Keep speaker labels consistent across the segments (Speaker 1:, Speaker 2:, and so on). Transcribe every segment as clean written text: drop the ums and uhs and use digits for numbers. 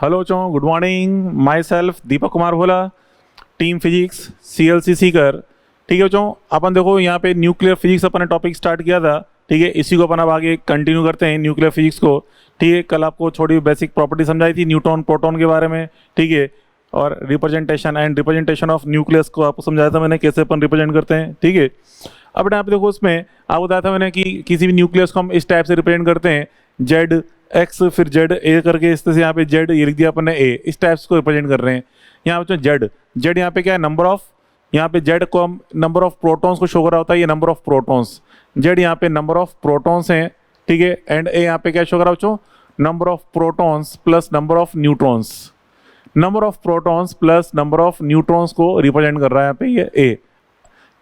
Speaker 1: Hello बच्चों, good morning. My self Deepak Kumar Bhola, team physics CLC Sikar. ठीक है बच्चों, अपन देखो यहाँ पे न्यूक्लियर फिजिक्स अपन ने टॉपिक स्टार्ट किया था। ठीक है, इसी को अपन अब आगे कंटिन्यू करते हैं न्यूक्लियर फिजिक्स को। ठीक है, कल आपको थोड़ी बेसिक प्रॉपर्टी समझाई थी न्यूट्रॉन प्रोटॉन के बारे में। ठीक है, और representation and representation of nucleus को आपको समझाया था मैंने, कैसे अपन रिप्रेजेंट करते हैं। ठीक है, अब यहाँ पे देखो, उसमें आपको बताया था मैंने कि किसी भी न्यूक्लियस को हम इस टाइप से रिप्रेजेंट करते हैं, जेड एक्स फिर जेड ए करके, इस तरह से यहाँ पे जेड ये लिख दिया अपन ने ए, इस टाइप्स को रिप्रेजेंट कर रहे हैं। यहाँ बच्चों जेड जेड यहाँ पे क्या है, नंबर ऑफ, यहाँ पे जेड को हम नंबर ऑफ प्रोटॉन्स को शो कर रहा होता है, ये नंबर ऑफ प्रोटॉन्स, जेड यहाँ पे नंबर ऑफ प्रोटॉन्स हैं। ठीक है, एंड ए यहाँ पे क्या शो कर रहा है बच्चों, number of protons plus number of neutrons, number of protons plus number of neutrons को रिप्रेजेंट कर रहा है यहाँ पे ये ए।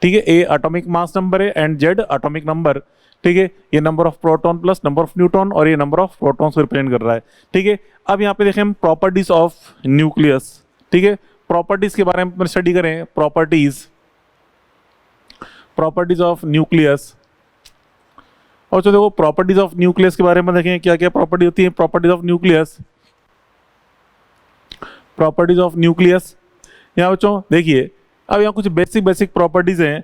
Speaker 1: ठीक है, ए एटॉमिक मास नंबर है एंड जेड एटॉमिक नंबर। ठीक है, ये number of proton plus number of neutron, और ये नंबर ऑफ प्रोटॉन्स को रिप्रेजेंट कर रहा है। ठीक है, अब यहाँ पे देखें हम प्रॉपर्टीज ऑफ न्यूक्लियस। ठीक है, प्रॉपर्टीज के बारे में स्टडी करें, प्रॉपर्टीज ऑफ न्यूक्लियस। और तो देखो, प्रॉपर्टीज ऑफ न्यूक्लियस के बारे में देखें क्या क्या प्रॉपर्टी होती है। Properties of nucleus, properties of nucleus यहाँ बच्चों देखिए, अब यहाँ कुछ बेसिक प्रॉपर्टीज हैं।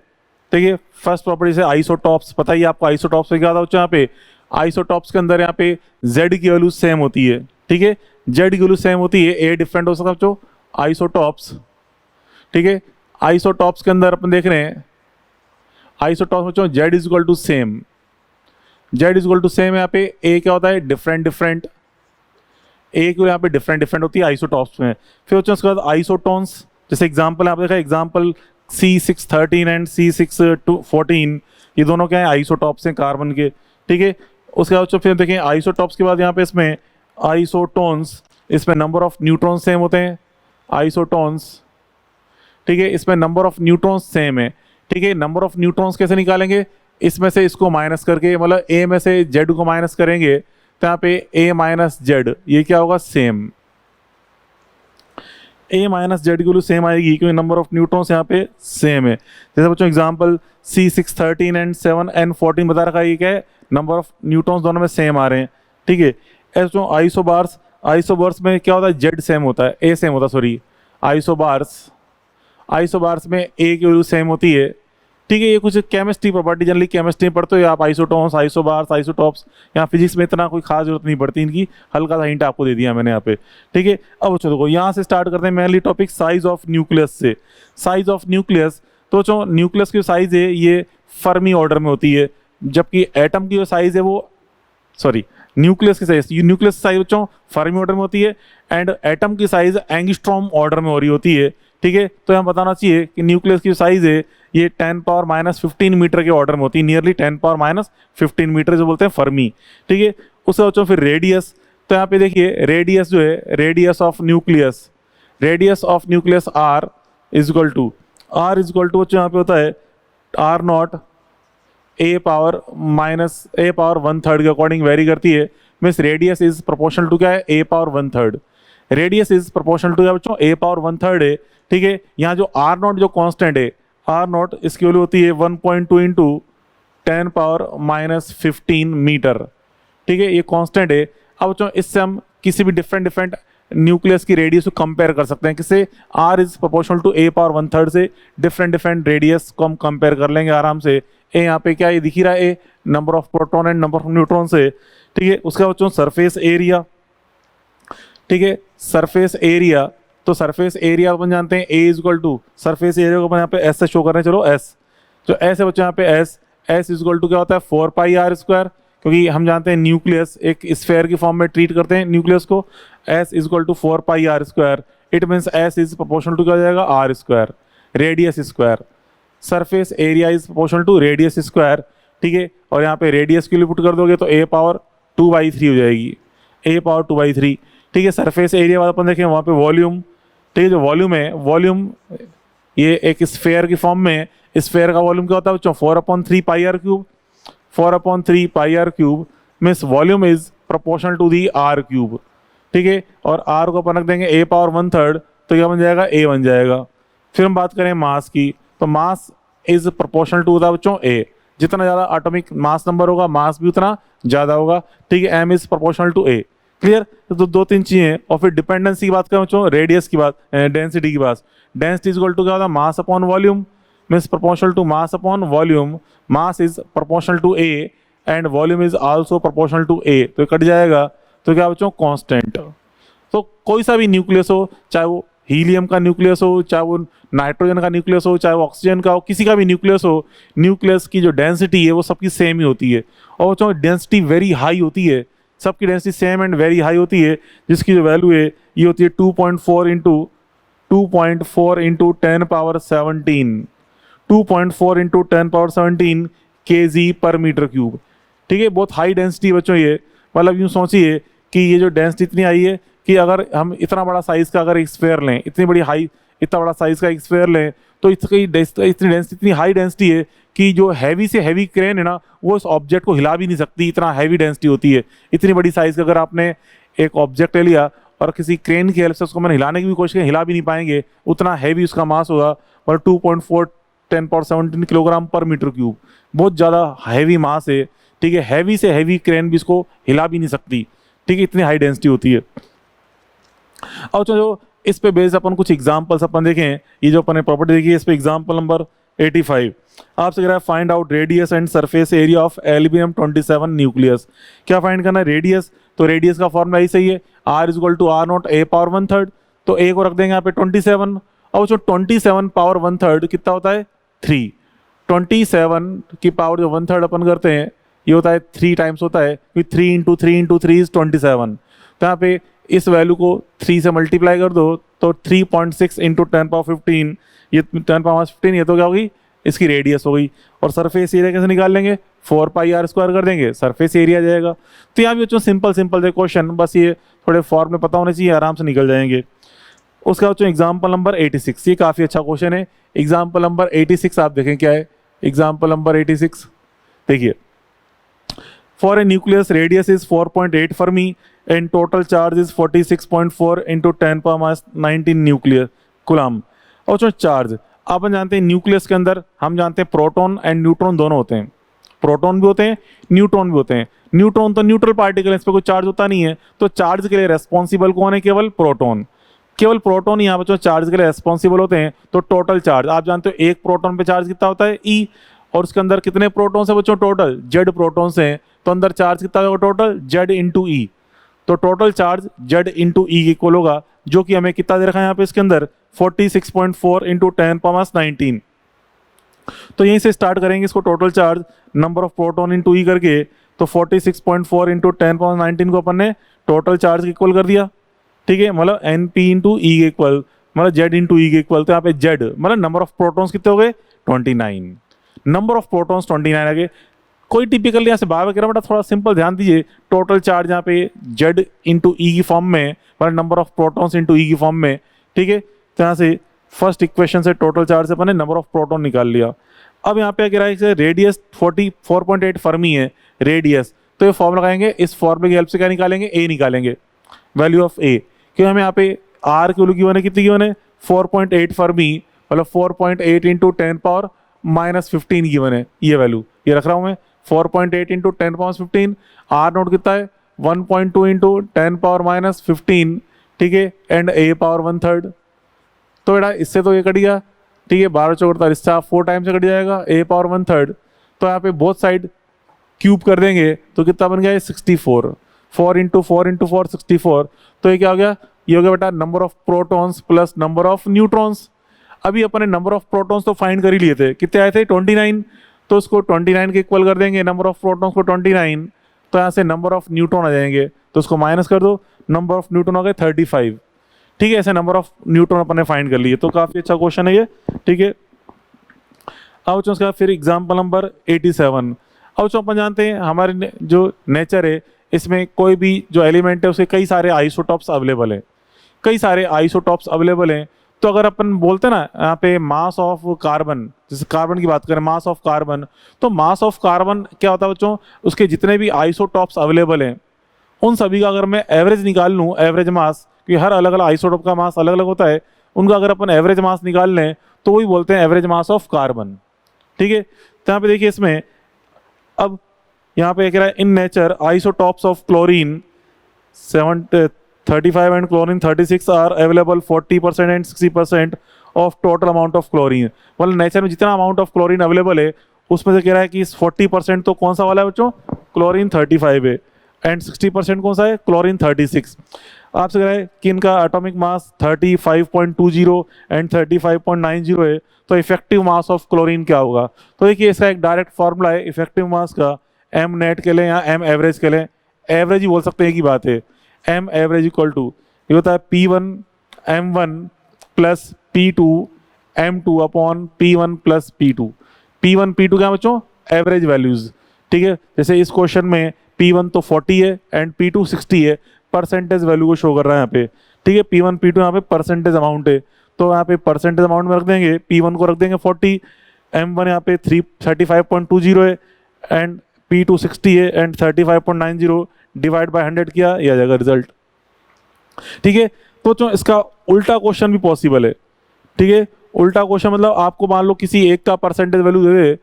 Speaker 1: देखिए, फर्स्ट प्रॉपर्टी है आइसोटॉप्स। पता ही आपको आइसोटॉप्स क्या था बच्चों, यहाँ पे आइसोटॉप्स के अंदर यहाँ पे Z की वैल्यू सेम होती है। ठीक है, Z की वैल्यू सेम होती है, A डिफरेंट हो सकता है बच्चों, आइसोटॉप्स। ठीक है, आइसोटॉप्स के अंदर अपन देख रहे हैं, आइसोटॉप्स बच्चों Z is equal to same, Z is equal to same. यहाँ पे A क्या होता है, डिफरेंट, A की यहाँ पे डिफरेंट होती है आइसोटॉप्स में। फिर बच्चों उसके बाद आइसोटोन्स, जैसे एग्जाम्पल आप देखा, एग्जाम्पल C613 एंड C614, ये दोनों क्या है, आइसोटॉप्स हैं कार्बन के। ठीक है, उसके बाद फिर देखें आइसोटॉप्स के बाद यहाँ पे इसमें आइसोटोन्स, इसमें नंबर ऑफ न्यूट्रॉन्स सेम होते हैं, आइसोटोन्स। ठीक है, इसमें नंबर ऑफ न्यूट्रॉन्स सेम है। ठीक है, नंबर ऑफ न्यूट्रॉन्स कैसे निकालेंगे, इसमें से इसको माइनस करके, मतलब A में से Z को माइनस करेंगे तो यहाँ पे A माइनस Z, ये क्या होगा, सेम। A माइनस जेड की वैल्यू सेम आएगी क्योंकि नंबर ऑफ न्यूट्रॉन्स यहाँ पे सेम है। जैसे बच्चों एग्जांपल C613 एंड 7n14 बता रखा है, ये क्या है, नंबर ऑफ न्यूट्रॉन्स दोनों में सेम आ रहे हैं। ठीक है, ऐसे आइसोबार्स, आइसोबार्स में क्या होता है, जेड सेम होता है, A सेम होता है, सॉरी, आइसोबार्स में A की वैल्यू सेम होती है। ठीक है, ये कुछ केमिस्ट्री प्रॉपर्टी, जनरली केमिस्ट्री में पढ़ते हो आप, आइसोटोन्स, आइसोबार्स, आइसोटॉप्स। यहाँ फिजिक्स में इतना कोई खास जरूरत नहीं पड़ती इनकी, हल्का सा हिंट आपको दे दिया मैंने यहाँ पे। ठीक है, अब बच्चों देखो यहाँ से स्टार्ट करते हैं mainly topic size of nucleus से। साइज ऑफ न्यूक्लियस, तो बच्चों न्यूक्लियस की साइज है ये फर्मी ऑर्डर में होती है, जबकि एटम की जो साइज है वो, सॉरी, न्यूक्लियस की साइज बच्चों फर्मी ऑर्डर में होती है, एंड एटम की साइज एंगस्ट्रॉम ऑर्डर में हो रही होती है। ठीक है, तो यहाँ बताना चाहिए कि न्यूक्लियस की साइज है ये 10⁻⁻15 मीटर के ऑर्डर में होती है, नियरली 10⁻⁻15 मीटर जो बोलते हैं फर्मी। ठीक है, उससे बच्चों फिर रेडियस, तो यहाँ पे देखिए रेडियस जो है, radius of nucleus R is equal to बच्चों यहाँ पे होता है R0 A⁻⁻1/3 के अकॉर्डिंग वेरी करती है। Means radius is proportional to क्या है, A⁻1/3। Radius is proportional to क्या बच्चों, A⁻1/3 है। ठीक है, यहाँ जो R0 जो कांस्टेंट है, R0 इसकी वैल्यू होती है 1.2 इंटू 10⁻⁻15 मीटर। ठीक है, ये कांस्टेंट है। अब बच्चों इससे हम किसी भी डिफरेंट न्यूक्लियस की रेडियस को कंपेयर कर सकते हैं, किससे, R is proportional to A⁻1/3 से डिफरेंट रेडियस को हम कंपेयर कर लेंगे आराम से। ए यहाँ पे क्या ये दिख ही रहा है, number of proton and number of neutron से। ठीक है, उसका बच्चों सरफेस एरिया। ठीक है, सरफेस एरिया, तो सरफेस एरिया अपन जानते हैं A is equal to, surface area को अपन यहाँ पे S से शो कर रहे हैं, चलो S, जो S है बच्चों यहाँ पे S इज इक्वल टू क्या होता है, 4πr², क्योंकि हम जानते हैं न्यूक्लियस एक स्फेयर की फॉर्म में ट्रीट करते हैं न्यूक्लियस को। S is equal to 4πr², it means S is proportional to क्या हो जाएगा, R², radius square. Surface area is proportional to radius square. ठीक है, और यहाँ पे रेडियस की वैल्यू पुट कर दोगे तो A⁻2/3 हो जाएगी, A⁻2/3। ठीक है, सरफेस एरिया वाला अपन देखें वहाँ पे वॉल्यूम। ठीक है, जो वॉल्यूम है, वॉल्यूम ये एक स्फेयर की फॉर्म में, स्फेयर का वॉल्यूम क्या होता है बच्चों, 4/3πr³। 4/3πr³ means volume is proportional to the R³। ठीक है, और R को अपन रख देंगे A⁻1/3, तो क्या बन जाएगा, A बन जाएगा। फिर हम बात करें मास की, तो मास इज प्रोपोर्शनल टू होता बच्चों A, जितना ज़्यादा एटॉमिक मास नंबर होगा मास भी उतना ज़्यादा होगा। ठीक है, M is proportional to A। Clear. तो दो तीन चीजें। और फिर डिपेंडेंसी की बात करें बच्चों, रेडियस की बात, डेंसिटी की बात। डेंसिटी इज इक्वल टू क्या होता है, mass upon volume, means proportional to mass upon volume. Mass is proportional to A and volume is also proportional to A, तो कट जाएगा। तो क्या बच्चों, कांस्टेंट। तो कोई सा भी न्यूक्लियस हो, चाहे वो हीलियम का न्यूक्लियस हो, चाहे वो नाइट्रोजन का न्यूक्लियस हो, चाहे वो ऑक्सीजन का हो, किसी का भी न्यूक्लियस हो, न्यूक्लियस की जो डेंसिटी है वो सबकी सेम ही होती है। और बच्चों डेंसिटी वेरी हाई होती है, सबकी density same and very high होती है, जिसकी जो वैल्यू है ये होती है 2.4 इंटू 10^17, 2.4 इंटू 10^17 kg पर मीटर क्यूब। ठीक है, बहुत हाई डेंसिटी बच्चों ये। मतलब यूँ सोचिए कि ये जो डेंसिटी इतनी हाई है कि अगर हम इतना बड़ा साइज का अगर एक स्फेयर लें, इतनी बड़ी हाई, इतना बड़ा साइज का एक स्फेयर लें, तो इसकी इतनी डेंसिटी, इतनी हाई डेंसिटी है कि जो हैवी से हैवी क्रेन है ना, वो इस ऑब्जेक्ट को हिला भी नहीं सकती, इतना हैवी डेंसिटी होती है। इतनी बड़ी साइज का अगर आपने एक ऑब्जेक्ट ले लिया और किसी क्रेन की हेल्प से उसको मैंने हिलाने की भी कोशिश की, हिला भी नहीं पाएंगे, उतना हैवी उसका मास होगा। और 2.4 10^17 किलोग्राम पर मीटर क्यूब, बहुत ज़्यादा हैवी मास है। ठीक है, हैवी से हैवी क्रेन भी इसको हिला भी नहीं सकती। ठीक है, इतनी हाई डेंसिटी होती है। और जो इस पे बेस्ड अपन कुछ एग्जांपल्स अपन देखें, ये जो अपन ने प्रॉपर्टी देखी है, इस पे एग्जांपल नंबर 85 आपसे कह रहा है find out radius and surface area of एल्यूमिनियम-27 न्यूक्लियस। क्या फाइंड करना है, रेडियस। तो रेडियस का फॉर्मूला ही सही है, r is equal to r0 a power 1/3। तो a को रख देंगे यहाँ पे 27, और जो 27 पावर 1/3 कितना होता है, 3। 27 की पावर जो 1/3 अपन करते हैं, ये होता है 3 टाइम्स होता है, क्योंकि 3 इंटू 3 इंटू 3 इज 27। तो यहाँ पे इस वैल्यू को 3 से मल्टीप्लाई कर दो, तो 3.6 इंटू 10^15, ये 10^15, ये तो क्या होगी, इसकी रेडियस हो गई। और सरफेस एरिया कैसे निकाल लेंगे, 4πr² कर देंगे, सरफेस एरिया आ जाएगा। तो यहाँ भी बच्चों सिंपल सिंपल से क्वेश्चन, बस ये थोड़े फॉर्म में पता होने चाहिए, आराम से निकल जाएंगे। उसका बच्चों एग्जाम्पल नंबर 86, ये काफ़ी अच्छा क्वेश्चन है। एग्जाम्पल नंबर 86 आप देखें क्या है, एग्जाम्पल नंबर 86 देखिए। For a nucleus radius is 4.8 Fermi and total charge is 46.4 into 10^19 nuclear coulomb. और जो चार्ज अपन जानते हैं, न्यूक्लियस के अंदर हम जानते हैं प्रोटॉन एंड न्यूट्रॉन दोनों होते हैं। प्रोटॉन भी होते हैं, न्यूट्रॉन भी होते हैं। न्यूट्रॉन तो न्यूट्रल पार्टिकल है, इस पर कोई चार्ज होता नहीं है, तो चार्ज के लिए रेस्पॉन्सिबल कौन है, केवल प्रोटॉन। केवल प्रोटॉन ही यहाँ बच्चों चार्ज के लिए रेस्पॉन्सिबल होते हैं। तो टोटल चार्ज आप जानते हो, एक प्रोटॉन पे चार्ज कितना होता है, ई। और उसके अंदर कितने प्रोटॉन्स हैं बच्चों, टोटल जेड प्रोटॉन्स हैं, तो अंदर चार्ज कितना होगा टोटल, जेड इंटू ई। तो total charge Z into E equal होगा, जो कि हमें कितना दे रखा है यहाँ पे इसके अंदर, 46.4 इंटू 10^19। तो यहीं से स्टार्ट करेंगे इसको, total charge number of proton into e करके। तो 46.4 इंटू 10^19 को अपन ने टोटल चार्ज इक्वल कर दिया। ठीक है, मतलब एन पी इंटू ई के इक्वल, मतलब जेड इंटू ई के इक्वल। तो यहाँ पे जेड मतलब नंबर ऑफ प्रोटॉन्स कितने हो गए, 29। नंबर ऑफ प्रोटॉन्स 29 आ गए। कोई टिपिकल यहाँ से बार बार कह रहा बेटा थोड़ा सिंपल ध्यान दीजिए, टोटल चार्ज यहाँ पे जेड इंटू ई की फॉर्म में, मतलब नंबर ऑफ प्रोटॉन्स इंटू ई की फॉर्म में। ठीक है, तो यहाँ से फर्स्ट इक्वेशन से टोटल चार्ज से अपन ने नंबर ऑफ प्रोटॉन निकाल लिया। अब यहाँ पे क्या है, रेडियस 44.8 फर्मी है रेडियस, तो ये फॉर्म लगाएंगे, इस फॉर्मूले की हेल्प से क्या निकालेंगे, ए निकालेंगे, वैल्यू ऑफ ए। क्यों हमें यहाँ पे आर की वैल्यू गिवन है, कितनी गिवन है, 4.8 फर्मी, मतलब 4.8 इंटू 10^-15 गिवन है, ये वैल्यू ये रख रहा हूँ मैं, 4.8 इंटू 10^15। आर नोट कितना है, 1.2 इंटू 10^-15। ठीक है, एंड ए पावर 1/3। तो बेटा इससे तो ये कट गया। ठीक है, 12×4 इससे आप 4 टाइम से कट जाएगा, ए पावर 1/3। तो यहाँ पे बोथ साइड क्यूब कर देंगे तो कितना बन गया, 64। 4 इंटू 4 इंटू 4 64। तो ये क्या हो गया, ये हो गया बेटा number of protons plus number of neutrons. अभी अपन ने नंबर ऑफ प्रोटॉन्स तो फाइंड कर ही लिए थे, कितने आए थे, 29। तो उसको 29 के इक्वल कर देंगे, नंबर ऑफ प्रोटॉन्स को 29। तो यहाँ से नंबर ऑफ न्यूट्रॉन आ जाएंगे, तो उसको माइनस कर दो, नंबर ऑफ न्यूट्रॉन हो गए 35। ठीक है, ऐसे नंबर ऑफ न्यूट्रॉन अपन ने फाइंड कर लिए। तो काफ़ी अच्छा क्वेश्चन है ये। ठीक है, अब उसके बाद फिर एग्जाम्पल नंबर 87। अब जो अपन जानते हैं हमारे जो नेचर है, इसमें कोई भी जो एलिमेंट है उसके कई सारे आइसोटॉप्स अवेलेबल हैं, कई सारे आइसोटॉप्स अवेलेबल हैं। तो अगर अपन बोलते हैं ना यहाँ पे मास ऑफ कार्बन, जैसे कार्बन की बात करें, मास ऑफ कार्बन, तो मास ऑफ कार्बन क्या होता है बच्चों, उसके जितने भी आइसोटॉप्स अवेलेबल हैं उन सभी का अगर मैं एवरेज निकाल लूँ, एवरेज मास, क्योंकि हर अलग अलग आइसोटॉप का मास अलग अलग होता है, उनका अगर अपन एवरेज मास निकाल लें तो वही बोलते हैं एवरेज मास ऑफ कार्बन। ठीक है, तो यहाँ पे देखिए इसमें अब यहाँ पे कह रहा है in nature isotopes of chlorine 35 and chlorine 36 are available 40% and 60% of total amount of chlorine. मतलब नेचर में जितना अमाउंट ऑफ क्लोरीन अवेलेबल है उसमें से कह रहा है कि 40% तो कौन सा वाला है बच्चों, क्लोरीन 35 है, एंड 60% कौन सा है, क्लोरीन 36। आपसे कह रहा है कि इनका एटॉमिक मास 35.20 एंड 35.90 है, तो इफेक्टिव मास ऑफ क्लोरीन क्या होगा। तो देखिए इसका एक डायरेक्ट फॉर्मूला है इफेक्टिव मास का, एम नेट के लिए या एम एवरेज के लिए, एवरेज ही बोल सकते हैं, एक ही बात है, एम एवरेज इक्वल टू ये होता है P1 M1 plus P2 M2 upon P1 plus P2। P1 P2 क्या बच्चों, एवरेज वैल्यूज। ठीक है, जैसे इस क्वेश्चन में P1 तो 40 है एंड P2 60 है, परसेंटेज वैल्यू को शो कर रहा है यहाँ पे। ठीक है, P1 P2 यहाँ पे परसेंटेज अमाउंट है, तो यहाँ पे परसेंटेज अमाउंट में रख देंगे, P1 को रख देंगे 40, M1 यहाँ पे 35.20 है एंड P2 60 है एंड 35.90 डिवाइड बाय 100 किया, ये आ जाएगा रिजल्ट। ठीक है, तो इसका उल्टा क्वेश्चन भी पॉसिबल है। ठीक है, उल्टा क्वेश्चन मतलब आपको मान लो किसी एक का परसेंटेज वैल्यू दे दे,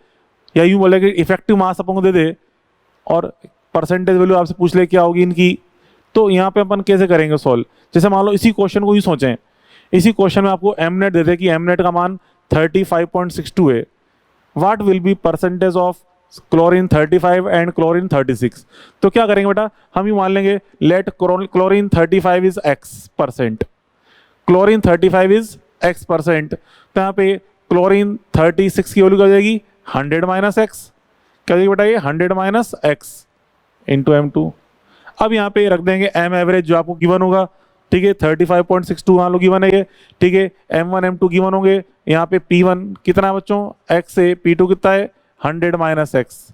Speaker 1: या यूं बोले कि इफेक्टिव मास अपन को दे दे और परसेंटेज वैल्यू आपसे पूछ ले क्या होगी इनकी, तो यहाँ पे अपन कैसे करेंगे सॉल्व। जैसे मान लो इसी क्वेश्चन को यूँ सोचें, इसी क्वेश्चन में आपको एम नेट दे दे कि एम नेट का मान 35.62 है, what will be percentage of chlorine 35 and chlorine 36। तो क्या करेंगे बेटा, हम ही मान लेंगे let chlorine 35 is X%, chlorine 35 is X%, तो यहाँ पे क्लोरीन 36 की वैल्यू क्या हो जाएगी 100 माइनस एक्स, क्या जाएगी बेटा ये 100 माइनस एक्स इंटू M2। अब यहाँ पे रख देंगे एम एवरेज जो आपको गिवन होगा। ठीक है, 35.62 मान लो गिवन है ये। ठीक है, M1 M2 गिवन होंगे, यहाँ पे P1 कितना है बच्चों X है, P2 कितना है 100 माइनस एक्स।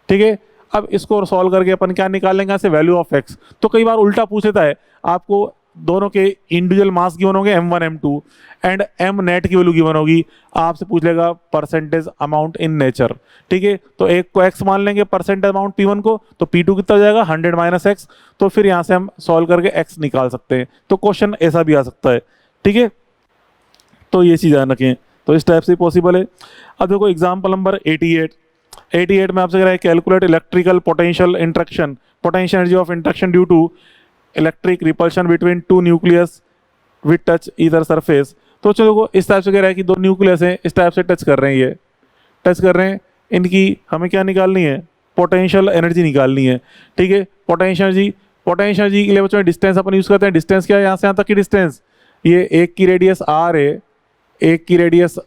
Speaker 1: ठीक है, अब इसको सॉल्व करके अपन क्या निकाल लेंगे यहाँ से, वैल्यू ऑफ एक्स। तो कई बार उल्टा पूछ लेता है, आपको दोनों के इंडिविजुअल मास गिवन होंगे M1 M2 and M net की वैल्यू गिवन होगी, आपसे पूछ लेगा परसेंटेज अमाउंट इन नेचर। ठीक है, तो एक को x मान लेंगे परसेंटेज अमाउंट P1 को, तो P2 कितना हो जाएगा 100 माइनस एक्स, तो फिर यहाँ से हम सॉल्व करके x निकाल सकते हैं। तो क्वेश्चन ऐसा भी आ सकता है। ठीक है, तो ये चीज़ ध्यान रखें, तो इस टाइप से पॉसिबल है। अब देखो एग्जाम्पल नंबर 88 में आपसे कह रहा है calculate electrical potential interaction, potential energy of interaction due to electric repulsion between two nucleus with touch either surface. तो चलो देखो इस टाइप से कह रहा है कि दो न्यूक्लियस हैं, इस टाइप से टच कर रहे हैं, ये टच कर रहे हैं, इनकी हमें क्या निकालनी है, पोटेंशियल एनर्जी निकालनी है। ठीक है, पोटेंशियल एनर्जी के लिए बच्चों डिस्टेंस अपन यूज करते हैं। डिस्टेंस क्या है, यहाँ से यहाँ तक की डिस्टेंस, ये एक की रेडियस r है, एक की रेडियस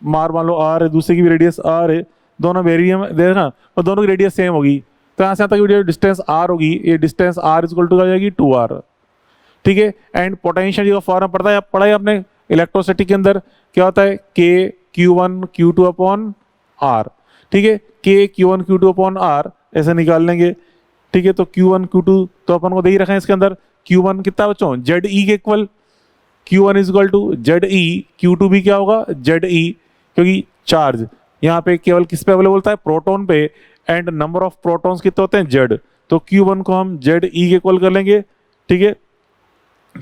Speaker 1: मान लो r है, दूसरे की भी रेडियस r है, दोनों वेरियम देखना और दोनों की रेडियस सेम होगी, तो यहाँ से यहाँ तक डिस्टेंस r होगी, ये डिस्टेंस r इक्वल टू आ जाएगी 2r। ठीक है, एंड पोटेंशियल का फॉर्म पढ़ा है आपने इलेक्ट्रोस्टैटिक के अंदर, क्या होता है K Q1 Q2 upon R। ठीक है, K Q1 Q2 upon R ऐसे निकाल लेंगे। ठीक है, तो Q1 Q2 तो अपन को दे ही रखा है इसके अंदर, Q1 कितना बच्चों ZE के equal, Q1 is equal to ZE, Q2 भी क्या होगा ZE, क्योंकि चार्ज यहाँ पे केवल किस पे अवेलेबल होता है, प्रोटॉन पे, एंड नंबर ऑफ प्रोटॉन्स कितने होते हैं Z, तो Q1 को हम ZE के इक्वल कर लेंगे। ठीक है,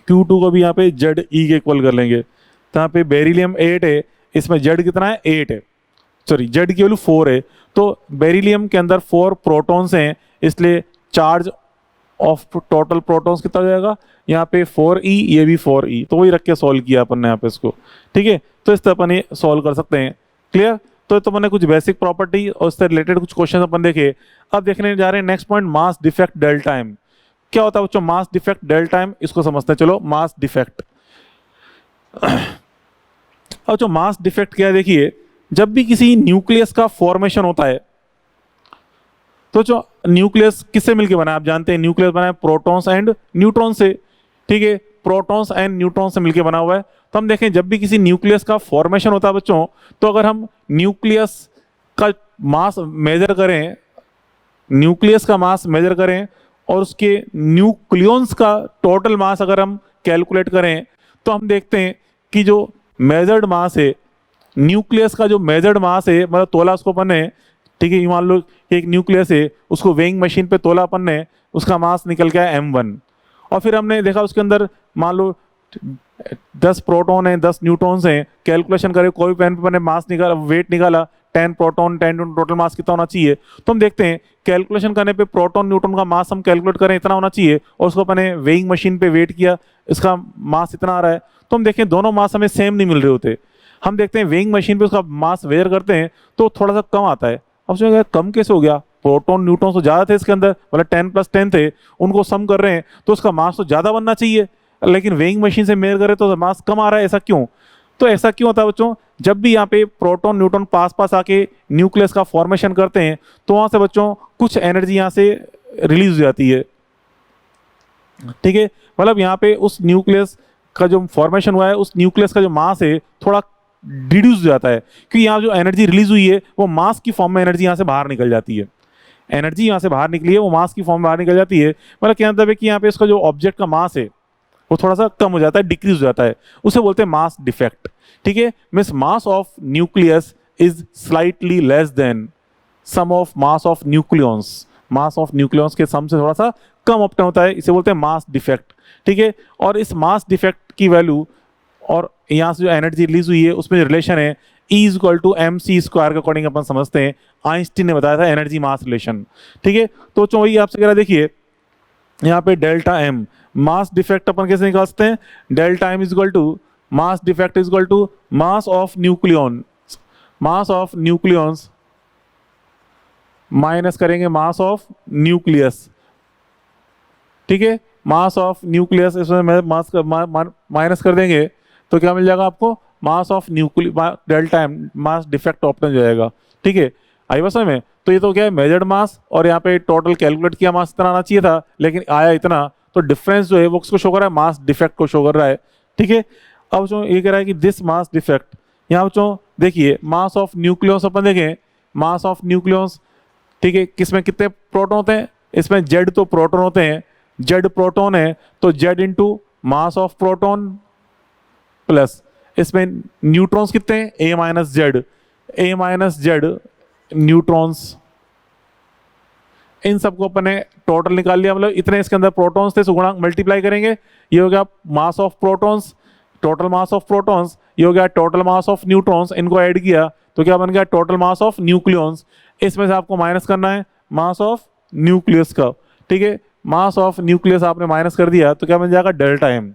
Speaker 1: Q2 को भी यहाँ पे ZE के इक्वल कर लेंगे। तो यहाँ पे बेरिलियम 8 है, इसमें Z कितना है 8 है, सॉरी Z की वैल्यू 4 है, तो बेरिलियम के अंदर 4 प्रोटॉन्स हैं, इसलिए चार्ज ऑफ टोटल प्रोटॉन्स कितना हो जाएगा, यहाँ पे 4e, ये भी 4e, तो वही रख के सॉल्व किया अपन ने यहाँ पे इसको। ठीक है, तो इस तरह अपन ये सॉल्व कर सकते हैं। क्लियर, तो मैंने कुछ बेसिक प्रॉपर्टी और उससे रिलेटेड कुछ क्वेश्चन अपन देखे। अब देखने जा रहे हैं next point, mass defect del time. क्या होता है बच्चों मास डिफेक्ट डेल टाइम, इसको समझते हैं। चलो मास डिफेक्ट। अब जो मास डिफेक्ट क्या है, देखिए जब भी किसी न्यूक्लियस का फॉर्मेशन होता है, तो जो न्यूक्लियस किससे मिलकर बना है, आप जानते हैं न्यूक्लियस बना है प्रोटॉन्स एंड न्यूट्रॉन से। ठीक है, प्रोटॉन्स एंड न्यूट्रॉन से मिलकर बना हुआ है। तो हम देखें जब भी किसी न्यूक्लियस का फॉर्मेशन होता है बच्चों, तो अगर हम न्यूक्लियस का मास मेजर करें, न्यूक्लियस का मास मेजर करें और उसके न्यूक्लियॉन्स का टोटल मास अगर हम कैलकुलेट करें, तो हम देखते हैं कि जो मेजर्ड मास है न्यूक्लियस का, जो मेजर्ड मास है मतलब तोला उसको अपन ने। ठीक है, मान लो एक न्यूक्लियस है, उसको वेइंग मशीन पे तोला अपन ने, उसका मास निकल गया M1, और फिर हमने देखा उसके अंदर मान लो 10 प्रोटॉन है, 10 न्यूट्रॉन्स हैं, कैलकुलेशन करे, कोई पेन पे मैंने मास निकाला, वेट निकाला, 10 प्रोटॉन 10 न्यूट्रॉन, टोटल मास कितना होना चाहिए। तो हम देखते हैं कैलकुलेशन करने पे प्रोटॉन न्यूट्रॉन का मास हम कैलकुलेट करें इतना होना चाहिए, और उसको अपने वेइंग मशीन पे वेट किया, इसका मास इतना आ रहा है। तो हम देखें दोनों मास हमें सेम नहीं मिल रहे होते। हम देखते हैं वेइंग मशीन पे उसका मास वेयर करते हैं तो थोड़ा सा कम आता है। अब सोचेंगे कम कैसे हो गया, प्रोटॉन न्यूट्रॉन तो ज़्यादा थे इसके अंदर, मतलब 10 + 10 थे, उनको सम कर रहे हैं तो उसका मास तो ज़्यादा बनना चाहिए, लेकिन वेइंग मशीन से मेयर करें तो मास कम आ रहा है, ऐसा क्यों। तो ऐसा क्यों होता है बच्चों, जब भी यहाँ पे प्रोटॉन न्यूट्रॉन पास पास आके न्यूक्लियस का फॉर्मेशन करते हैं तो वहाँ से बच्चों कुछ एनर्जी यहाँ से रिलीज हो जाती है। ठीक है, मतलब यहाँ पे उस न्यूक्लियस का जो फॉर्मेशन हुआ है, उस न्यूक्लियस का जो मास है थोड़ा डिड्यूस हो जाता है, क्योंकि यहाँ जो एनर्जी रिलीज हुई है वो मास की फॉर्म में एनर्जी यहाँ से बाहर निकल जाती है। एनर्जी यहाँ से बाहर निकली है वो मास की फॉर्म में बाहर निकल जाती है। मतलब क्या मतलब है कि यहाँ पे इसका जो ऑब्जेक्ट का मास है वो थोड़ा सा कम हो जाता है, डिक्रीज हो जाता है, उसे बोलते हैं मास डिफेक्ट। ठीक है, means mass of nucleus is slightly less than sum of mass of nucleons, mass of nucleons के सम से थोड़ा सा कम अपने होता है, इसे बोलते हैं मास डिफेक्ट। ठीक है, और इस मास डिफेक्ट की वैल्यू और यहाँ से जो एनर्जी रिलीज हुई है उसमें जो रिलेशन है E=mc² के अकॉर्डिंग अपन समझते हैं, आइंस्टीन ने बताया था एनर्जी मास रिलेशन। ठीक है, तो वही आपसे कह रहा देखिए यहाँ पे डेल्टा एम मास डिफेक्ट अपन कैसे निकाल सकते हैं, delta M mass defect mass of nucleon, mass of nucleons minus करेंगे मास ऑफ न्यूक्लियस। ठीक है, मास ऑफ न्यूक्लियस इसमें मास माइनस कर देंगे तो क्या मिल जाएगा आपको, mass of nucleus delta M mass defect option हो जाएगा। ठीक है, आई बस में। तो ये तो क्या है मेजर्ड मास, और यहाँ पे टोटल कैलकुलेट किया मास इतना आना चाहिए था लेकिन आया इतना, तो डिफरेंस जो है वो किसको शो कर रहा है, मास डिफेक्ट को शो कर रहा है। ठीक है, अब जो ये कह रहा है कि दिस मास डिफेक्ट, यहाँ बच्चों देखिए मास ऑफ न्यूक्लियस अपन देखें, मास ऑफ न्यूक्लियस, ठीक है, किसमें कितने प्रोटॉन होते हैं, इसमें जेड तो प्रोटॉन होते हैं, जेड प्रोटॉन है तो Z into mass of proton plus इसमें न्यूट्रॉन्स कितने हैं, A-Z न्यूट्रॉन्स, इन सबको अपने टोटल निकाल लिया, मतलब इतने इसके अंदर प्रोटॉन्स थे, गुणा मल्टीप्लाई करेंगे, ये हो गया mass of protons, total mass of protons, ये हो गया टोटल मास ऑफ न्यूट्रॉन्स, इनको ऐड किया तो क्या बन गया टोटल मास ऑफ न्यूक्लियॉन्स। इसमें से आपको माइनस करना है मास ऑफ न्यूक्लियस का। ठीक है, मास ऑफ न्यूक्लियस आपने माइनस कर दिया तो क्या बन जाएगा डेल्टा एम।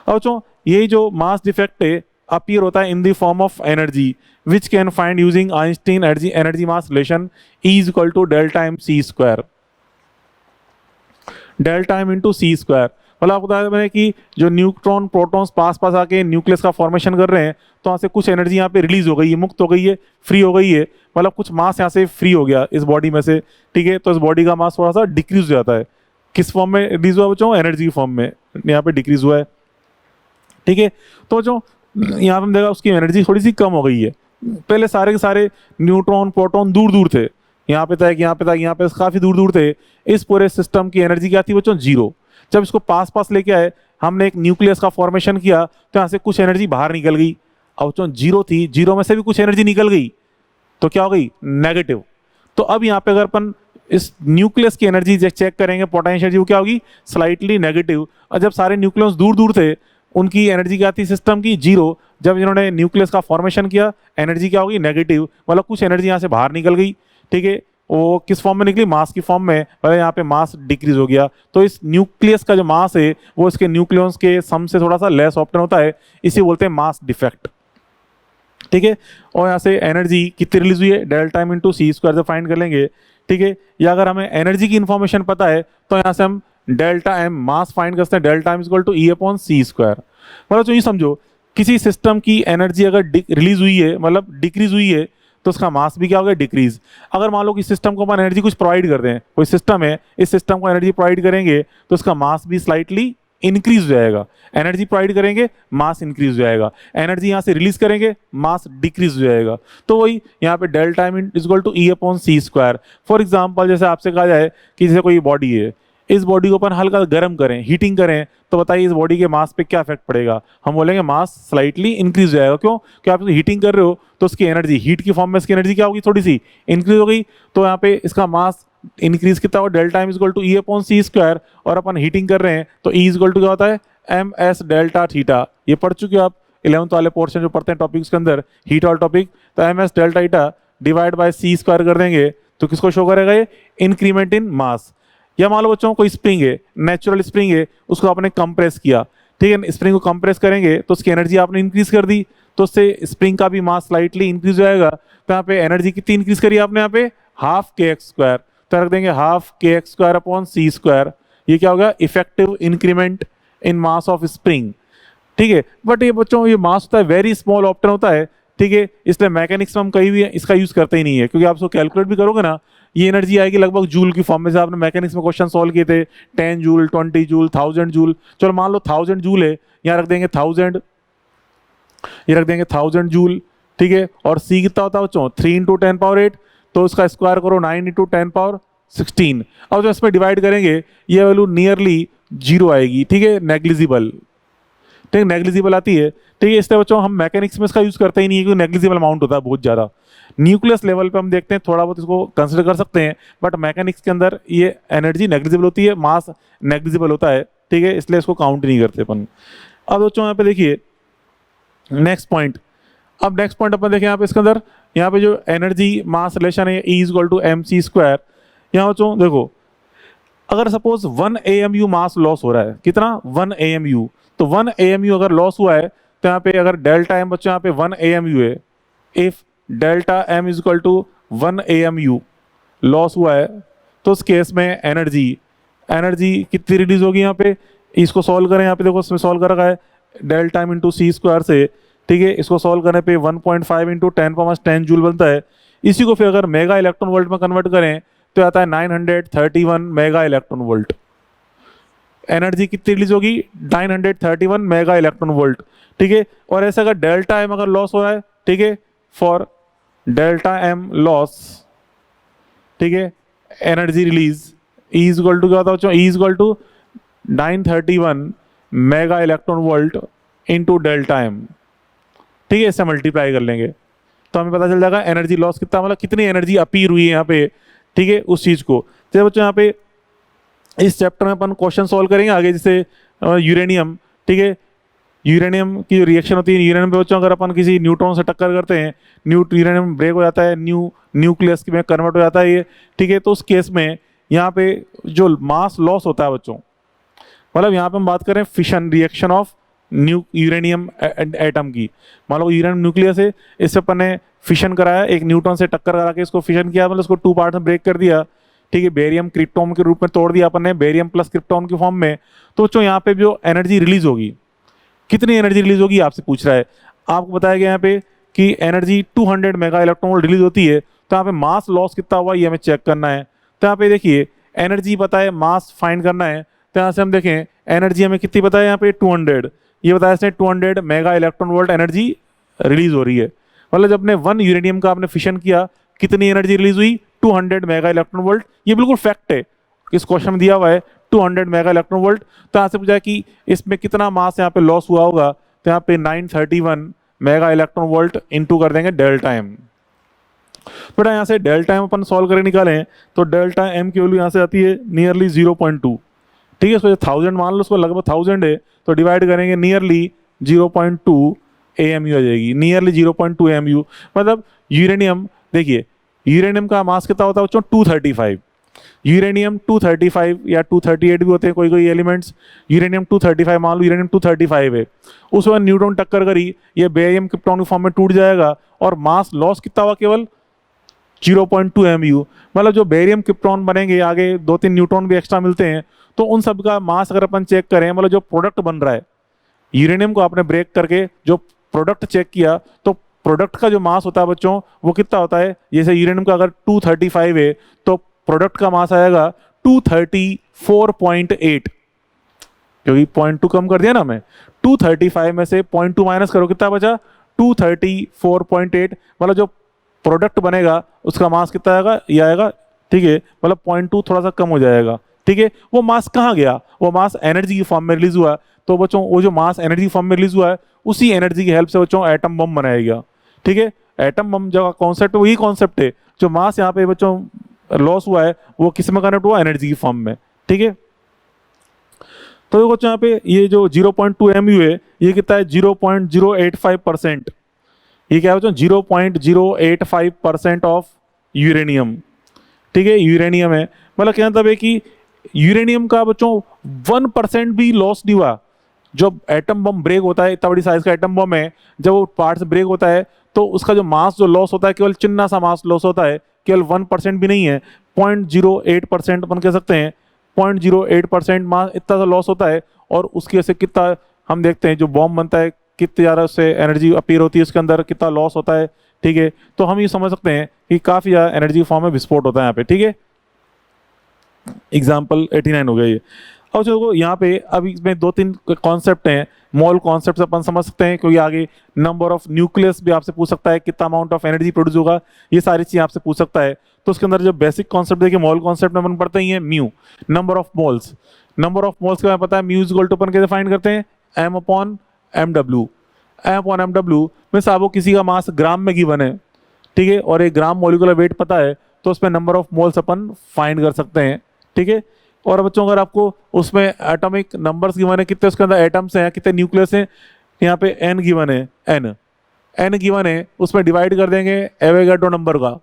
Speaker 1: अब बच्चों यही जो मास डिफेक्ट है अपीयर होता है in the form of energy which can find using Einstein energy mass relation E= delta M C square, delta M into C square. मतलब आपको बताया मैंने कि जो न्यूट्रॉन प्रोटॉन्स पास पास आके न्यूक्लियस का फॉर्मेशन कर रहे हैं तो वहाँ से कुछ एनर्जी यहाँ पे रिलीज हो गई है, मुक्त हो गई है, फ्री हो गई है, मतलब कुछ मास यहाँ से फ्री हो गया इस बॉडी में से। ठीक है, तो इस बॉडी का मास थोड़ा सा डिक्रीज हो जाता है, किस फॉर्म में रिलीज हुआ बच्चों, एनर्जी की फॉर्म में यहाँ पे डिक्रीज हुआ है। ठीक है, तो जो यहाँ पे हम देखा उसकी एनर्जी थोड़ी सी कम हो गई है। पहले सारे के सारे न्यूट्रॉन प्रोटॉन दूर दूर थे, यहाँ पे था, यहाँ पे था, यहाँ पे काफी दूर दूर थे, इस पूरे सिस्टम की एनर्जी क्या थी बच्चों, 0। जब इसको पास पास लेके आए, हमने एक न्यूक्लियस का फॉर्मेशन किया तो यहाँ से कुछ एनर्जी बाहर निकल गई। अब बच्चों 0 थी, 0 में से भी कुछ एनर्जी निकल गई तो क्या हो गई, नेगेटिव। तो अब यहाँ पे अगर अपन इस न्यूक्लियस की एनर्जी चेक करेंगे, पोटेंशियल एनर्जी वो क्या होगी, स्लाइटली नेगेटिव। और जब सारे न्यूक्लियस दूर दूर थे उनकी एनर्जी क्या थी सिस्टम की, 0। जब इन्होंने न्यूक्लियस का फॉर्मेशन किया एनर्जी क्या होगी, नेगेटिव, मतलब कुछ एनर्जी यहाँ से बाहर निकल गई। ठीक है, वो किस फॉर्म में निकली, मास की फॉर्म में, मतलब यहाँ पे मास डिक्रीज हो गया। तो इस न्यूक्लियस का जो मास है वो इसके न्यूक्लियस के सम से थोड़ा सा लेस ऑप्टेन होता है, इसी बोलते हैं मास डिफेक्ट। ठीक है, और यहाँ से एनर्जी कितनी रिलीज हुई है, delta M into C square से फाइंड कर लेंगे। ठीक है, या अगर हमें एनर्जी की इंफॉर्मेशन पता है तो यहाँ से हम डेल्टा एम मास फाइंड करते हैं, delta M equal to E/c²। मतलब तो ये समझो किसी सिस्टम की एनर्जी अगर रिलीज हुई है, मतलब डिक्रीज हुई है, तो उसका मास भी क्या होगा, डिक्रीज। अगर मान लो कि सिस्टम को अपन एनर्जी कुछ प्रोवाइड कर दें, कोई सिस्टम है, इस सिस्टम को एनर्जी प्रोवाइड करेंगे तो उसका मास भी स्लाइटली इंक्रीज हो जाएगा। एनर्जी प्रोवाइड करेंगे मास इंक्रीज हो जाएगा, एनर्जी यहाँ से रिलीज करेंगे मास डिक्रीज हो जाएगा। तो वही यहाँ पे delta M equal to E/c²। For example जैसे आपसे कहा जाए कि जैसे कोई बॉडी है, इस बॉडी को अपन हल्का गर्म करें, हीटिंग करें, तो बताइए इस बॉडी के मास पे क्या इफेक्ट पड़ेगा, हम बोलेंगे मास स्लाइटली इंक्रीज हो जाएगा। क्यों, कि आप हीटिंग कर रहे हो तो उसकी एनर्जी हीट की फॉर्म में इसकी एनर्जी क्या होगी, थोड़ी सी इंक्रीज हो गई, तो यहाँ पे इसका मास इंक्रीज कितना होगा, delta M equal to E/c²। और अपन हीटिंग कर रहे हैं तो E इक्वल टू क्या होता है, एम एस डेल्टा थीटा, ये पढ़ चुके हो आप 11th वाले पोर्शन जो पढ़ते हैं टॉपिक्स के अंदर, हीट वाला टॉपिक। तो M S delta theta divide by C square कर देंगे तो किसको शो करेगा ये, इंक्रीमेंट इन मास। या मान लो बच्चों कोई स्प्रिंग है, नेचुरल स्प्रिंग है, उसको आपने कंप्रेस किया, ठीक है, स्प्रिंग को कंप्रेस करेंगे तो उसकी एनर्जी आपने इंक्रीज कर दी, तो उससे स्प्रिंग का भी मास स्लाइटली इंक्रीज हो जाएगा। तो यहाँ पे एनर्जी कितनी इंक्रीज करी आपने, यहाँ पे हाफ के एक्स स्क्वायर, तो रख देंगे हाफ के एक्स स्क्वायर अपॉन सी स्क्वायर। ये क्या होगा, effective increment in mass of spring, ठीक है। बट ये बच्चों ये मास होता है वेरी स्मॉल ऑप्टेन होता है, ठीक है, इसलिए मैकेनिक्स में हम कहीं भी इसका यूज करते ही नहीं है, क्योंकि आप इसको कैलकुलेट भी करोगे ना, ये एनर्जी आएगी लगभग जूल की फॉर्म में। से आपने मैकेनिक्स में क्वेश्चन सॉल्व किए थे 10 जूल, 20 जूल, 1000 जूल, चलो मान लो 1000 जूल है, यहाँ रख देंगे 1000, ये रख देंगे 1000 जूल, ठीक है। और सी कितना होता है बच्चों, 3 इंटू 10 पावर 8, तो इसका स्क्वायर करो 9 इंटू 10 पावर 16। अब जब इसमें डिवाइड करेंगे ये वैल्यू नियरली 0 आएगी, ठीक है, नेग्लिजिबल, ठीक है, नेग्लिजिबल आती है, ठीक है। इसलिए बच्चों हम मैकेनिक्स में इसका यूज करते ही नहीं है, क्योंकि नेग्लिजिबल अमाउंट होता है बहुत ज़्यादा। न्यूक्लियस लेवल पे हम देखते हैं थोड़ा बहुत इसको कंसिडर कर सकते हैं, बट मैकेनिक्स के अंदर ये एनर्जी नेग्लिजिबल होती है, मास नेग्लिजिबल होता है, ठीक है, इसलिए इसको काउंट नहीं करते अपन। अब बच्चों यहाँ पे देखिए नेक्स्ट पॉइंट, अब नेक्स्ट पॉइंट अपन देखें यहाँ पे इसके अंदर, यहाँ पे जो एनर्जी मास रिलेशन है E equal to M C square. यहाँ बच्चों देखो, अगर सपोज 1 AMU मास लॉस हो रहा है, कितना, 1 AMU, तो 1 AMU अगर लॉस हुआ है तो यहाँ पे अगर डेल्टा एम बच्चों यहाँ पे 1 AMU है, if delta M is equal to 1 AMU loss हुआ है, तो उस केस में एनर्जी कितनी रिलीज होगी यहाँ पे, इसको सॉल्व करें, यहाँ पे देखो इसमें सॉल्व कर रखा है delta M into C square से, ठीक है, इसको सॉल्व करने पे 1.5 इंटू 10 जूल बनता है। इसी को फिर अगर मेगा इलेक्ट्रॉन वोल्ट में कन्वर्ट करें तो आता है 931 मेगा इलेक्ट्रॉन वोल्ट। एनर्जी कितनी रिलीज होगी, 931 मेगा इलेक्ट्रॉन वोल्ट, ठीक है। और ऐसे अगर डेल्टा एम अगर लॉस हो रहा है, ठीक है, फॉर डेल्टा एम लॉस, ठीक है, energy release E is equal to क्या होता है बच्चों, E is equal to 931 mega electron volt into delta M, ठीक है, इससे मल्टीप्लाई कर लेंगे तो हमें पता चल जाएगा एनर्जी लॉस कितना, मतलब कितनी एनर्जी अपीयर हुई है यहाँ पे, ठीक है, उस चीज को। तो बच्चों यहाँ पे इस चैप्टर में अपन क्वेश्चन सॉल्व करेंगे आगे, जैसे यूरेनियम, ठीक है, यूरेनियम की जो रिएक्शन होती है, यूरेनियम पे बच्चों अगर अपन किसी न्यूट्रॉन से टक्कर करते हैं, यूरेनियम ब्रेक हो जाता है, न्यूक्लियस में कन्वर्ट हो जाता है ये, ठीक है। तो उस केस में यहाँ पे जो मास लॉस होता है बच्चों, मतलब यहाँ पे हम बात करें fission reaction of uranium atom की, मान लो यूरेनियम न्यूक्लियस है, इससे अपन ने फिशन कराया, एक न्यूट्रॉन से टक्कर करा के इसको फिशन किया, मतलब इसको 2 पार्ट में ब्रेक कर दिया, ठीक है, बेरियम क्रिप्टोन के रूप में तोड़ दिया अपन ने, बेरियम प्लस क्रिप्टोन की फॉर्म में। तो बच्चों यहाँ पे जो एनर्जी रिलीज होगी, कितनी एनर्जी रिलीज होगी आपसे पूछ रहा है, आपको बताया गया यहाँ पे कि energy 200 mega electron volt release होती है, तो यहाँ पे मास लॉस कितना हुआ ये हमें चेक करना है। तो यहाँ पे देखिए एनर्जी पता है, मास फाइंड करना है, तो यहाँ से हम देखें एनर्जी हमें कितनी पता है, यहाँ पे 200, ये बताया इसने 200 mega electron volt energy release हो रही है, मतलब जब ने 1 यूरेनियम का आपने फिशन किया कितनी एनर्जी रिलीज हुई, 200 मेगा इलेक्ट्रॉन वोल्ट, ये बिल्कुल फैक्ट है, इस क्वेश्चन में दिया हुआ है 200 मेगा इलेक्ट्रॉन वोल्ट। तो यहाँ से पूछा कि इसमें कितना मास यहाँ पे लॉस हुआ होगा, तो यहाँ पे 931 मेगा इलेक्ट्रॉन वोल्ट इंटू कर देंगे डेल्टा एम। बेटा यहाँ से डेल्टा एम अपन सॉल्व करके निकालें तो डेल्टा एम की वैल्यू यहाँ से आती है नियरली 0.2, ठीक है, इसको 1000 मान लो, उसको लगभग 1000 है, तो डिवाइड करेंगे नियरली 0.2 AMU आ जाएगी, नियरली 0.2 AMU। मतलब यूरेनियम, देखिए यूरेनियम का मास कितना होता है बच्चों, 235, यूरेनियम 235 या 238 भी होते हैं कोई कोई एलिमेंट्स, यूरेनियम 235 मान लो, यूरेनियम 235 है, उस वक्त न्यूट्रॉन टक्कर करी, ये बेरियम क्रिप्टॉन की फॉर्म में टूट जाएगा, और मास लॉस कितना हुआ, केवल 0.2 MU। मतलब जो बेरियम क्रिप्टॉन बनेंगे आगे 2-3 न्यूट्रॉन भी एक्स्ट्रा मिलते हैं, तो उन सब का मास अगर अपन चेक करें, मतलब जो प्रोडक्ट बन रहा है, यूरेनियम को आपने ब्रेक करके जो प्रोडक्ट चेक किया, तो प्रोडक्ट का जो मास होता है बच्चों वो कितना होता है, जैसे यूरेनियम का अगर 235 है तो प्रोडक्ट का मास आएगा 234.8, क्योंकि 0.2 कम कर दिया ना मैं, 235 में से 0.2 माइनस करो कितना बचा, 234.8, मतलब जो प्रोडक्ट बनेगा उसका मास कितना आएगा, ये आएगा, ठीक है, मतलब 0.2 थोड़ा सा कम हो जाएगा, ठीक है। वो मास कहाँ गया, वो मास एनर्जी की फॉर्म में रिलीज हुआ, तो बच्चों वो जो मास एनर्जी फॉर्म में रिलीज हुआ है उसी एनर्जी की हेल्प से बच्चों एटम बम बनाया गया, ठीक है। एटम बम जो कॉन्सेप्ट है वही कॉन्सेप्ट है, जो मास यहाँ पे बच्चों लॉस हुआ है वो किस में कनेक्ट हुआ, एनर्जी की फॉर्म में, ठीक है। तो देखो यहाँ पे ये जो 0.2 MU है, ये कितना है 0.085%। ये क्या है बच्चों 0.085% ऑफ यूरेनियम। ठीक है, यूरेनियम है, मतलब क्या मतलब है कि यूरेनियम का बच्चों 1% भी लॉस नहीं हुआ। जब एटम बम ब्रेक होता है, इतना बड़ी साइज का एटम बम है, जब वो पार्ट्स ब्रेक होता है तो उसका जो मास जो लॉस होता है केवल चिन्ना सा मास लॉस होता है, केवल 1% भी नहीं है, 0.08% अपन कह सकते हैं, 0.08% मास इतना सा लॉस होता है। और उसकी वजह से कितना हम देखते हैं जो बॉम्ब बनता है कितनी ज़्यादा उससे एनर्जी अपीयर होती है उसके अंदर, कितना लॉस होता है। ठीक है, तो हम ये समझ सकते हैं कि काफ़ी ज़्यादा एनर्जी फॉर्म में विस्फोट होता है यहाँ पे। ठीक है, एग्जाम्पल 89 हो गया ये। अब चलो यहाँ पे अब इसमें 2-3 कॉन्सेप्ट हैं, मॉल कॉन्सेप्ट अपन समझ सकते हैं, क्योंकि आगे नंबर ऑफ न्यूक्लियस भी आपसे पूछ सकता है, कितना अमाउंट ऑफ एनर्जी प्रोड्यूस होगा, ये सारी चीज़ें आपसे पूछ सकता है। तो उसके अंदर जो बेसिक कॉन्सेप्ट देखिए, मॉल कॉन्सेप्ट में अपन पढ़ते ही है mu, number of moles. Number of moles के बारे में पता है, म्यू इज इक्वल टू अपन कैसे फाइंड करते हैं, M upon M W. M upon M W में साहब वो किसी का मास ग्राम में गिवन है, ठीक है, और एक ग्राम मॉलिक्यूलर वेट पता है, तो उसमें number of moles upon find कर सकते हैं। ठीक है, और बच्चों अगर आपको उसमें एटॉमिक नंबर्स गिवन है, कितने उसके अंदर एटम्स हैं, कितने न्यूक्लियस हैं, यहाँ पे एन गिवन है, एन गिवन है, उसमें डिवाइड कर देंगे एवोगाड्रो नंबर का।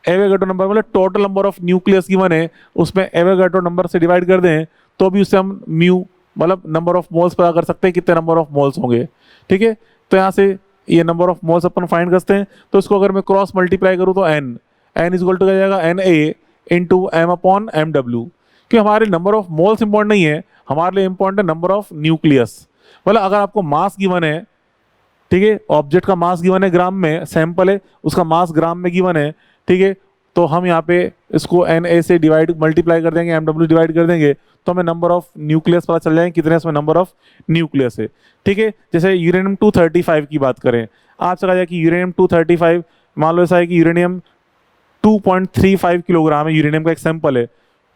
Speaker 1: एवोगाड्रो नंबर मतलब total number of nucleus given है, उसमें एवोगाड्रो नंबर से डिवाइड कर दें तो भी उससे हम म्यू मतलब नंबर ऑफ मोल्स पता कर सकते हैं, कितने नंबर ऑफ मोल्स होंगे। ठीक है, तो यहाँ से ये number of moles upon find करते हैं। तो इसको अगर मैं क्रॉस मल्टीप्लाई करूँ तो एन इज इक्वल टू क्या जाएगा, N A into M upon M W. कि हमारे नंबर ऑफ मोल्स इंपॉर्टेंट नहीं है, हमारे लिए इंपॉर्टेंट है नंबर ऑफ न्यूक्लियस। मतलब अगर आपको मास गिवन है, ठीक है, ऑब्जेक्ट का मास गिवन है ग्राम में, सैंपल है उसका मास ग्राम में गिवन है, ठीक है, तो हम यहाँ पे इसको एन ए से डिवाइड मल्टीप्लाई कर देंगे, एम डब्ल्यू डिवाइड कर देंगे, तो हमें नंबर ऑफ न्यूक्लियस पता चल जाएंगे कितने इसमें नंबर ऑफ न्यूक्लियस है। ठीक है, जैसे यूरेनियम 235 की बात करें, आपसे कहा जाए कि यूरेनियम 235, मान लो ऐसा है कि यूरेनियम 2.35 किलोग्राम है, यूरेनियम का एक सैंपल है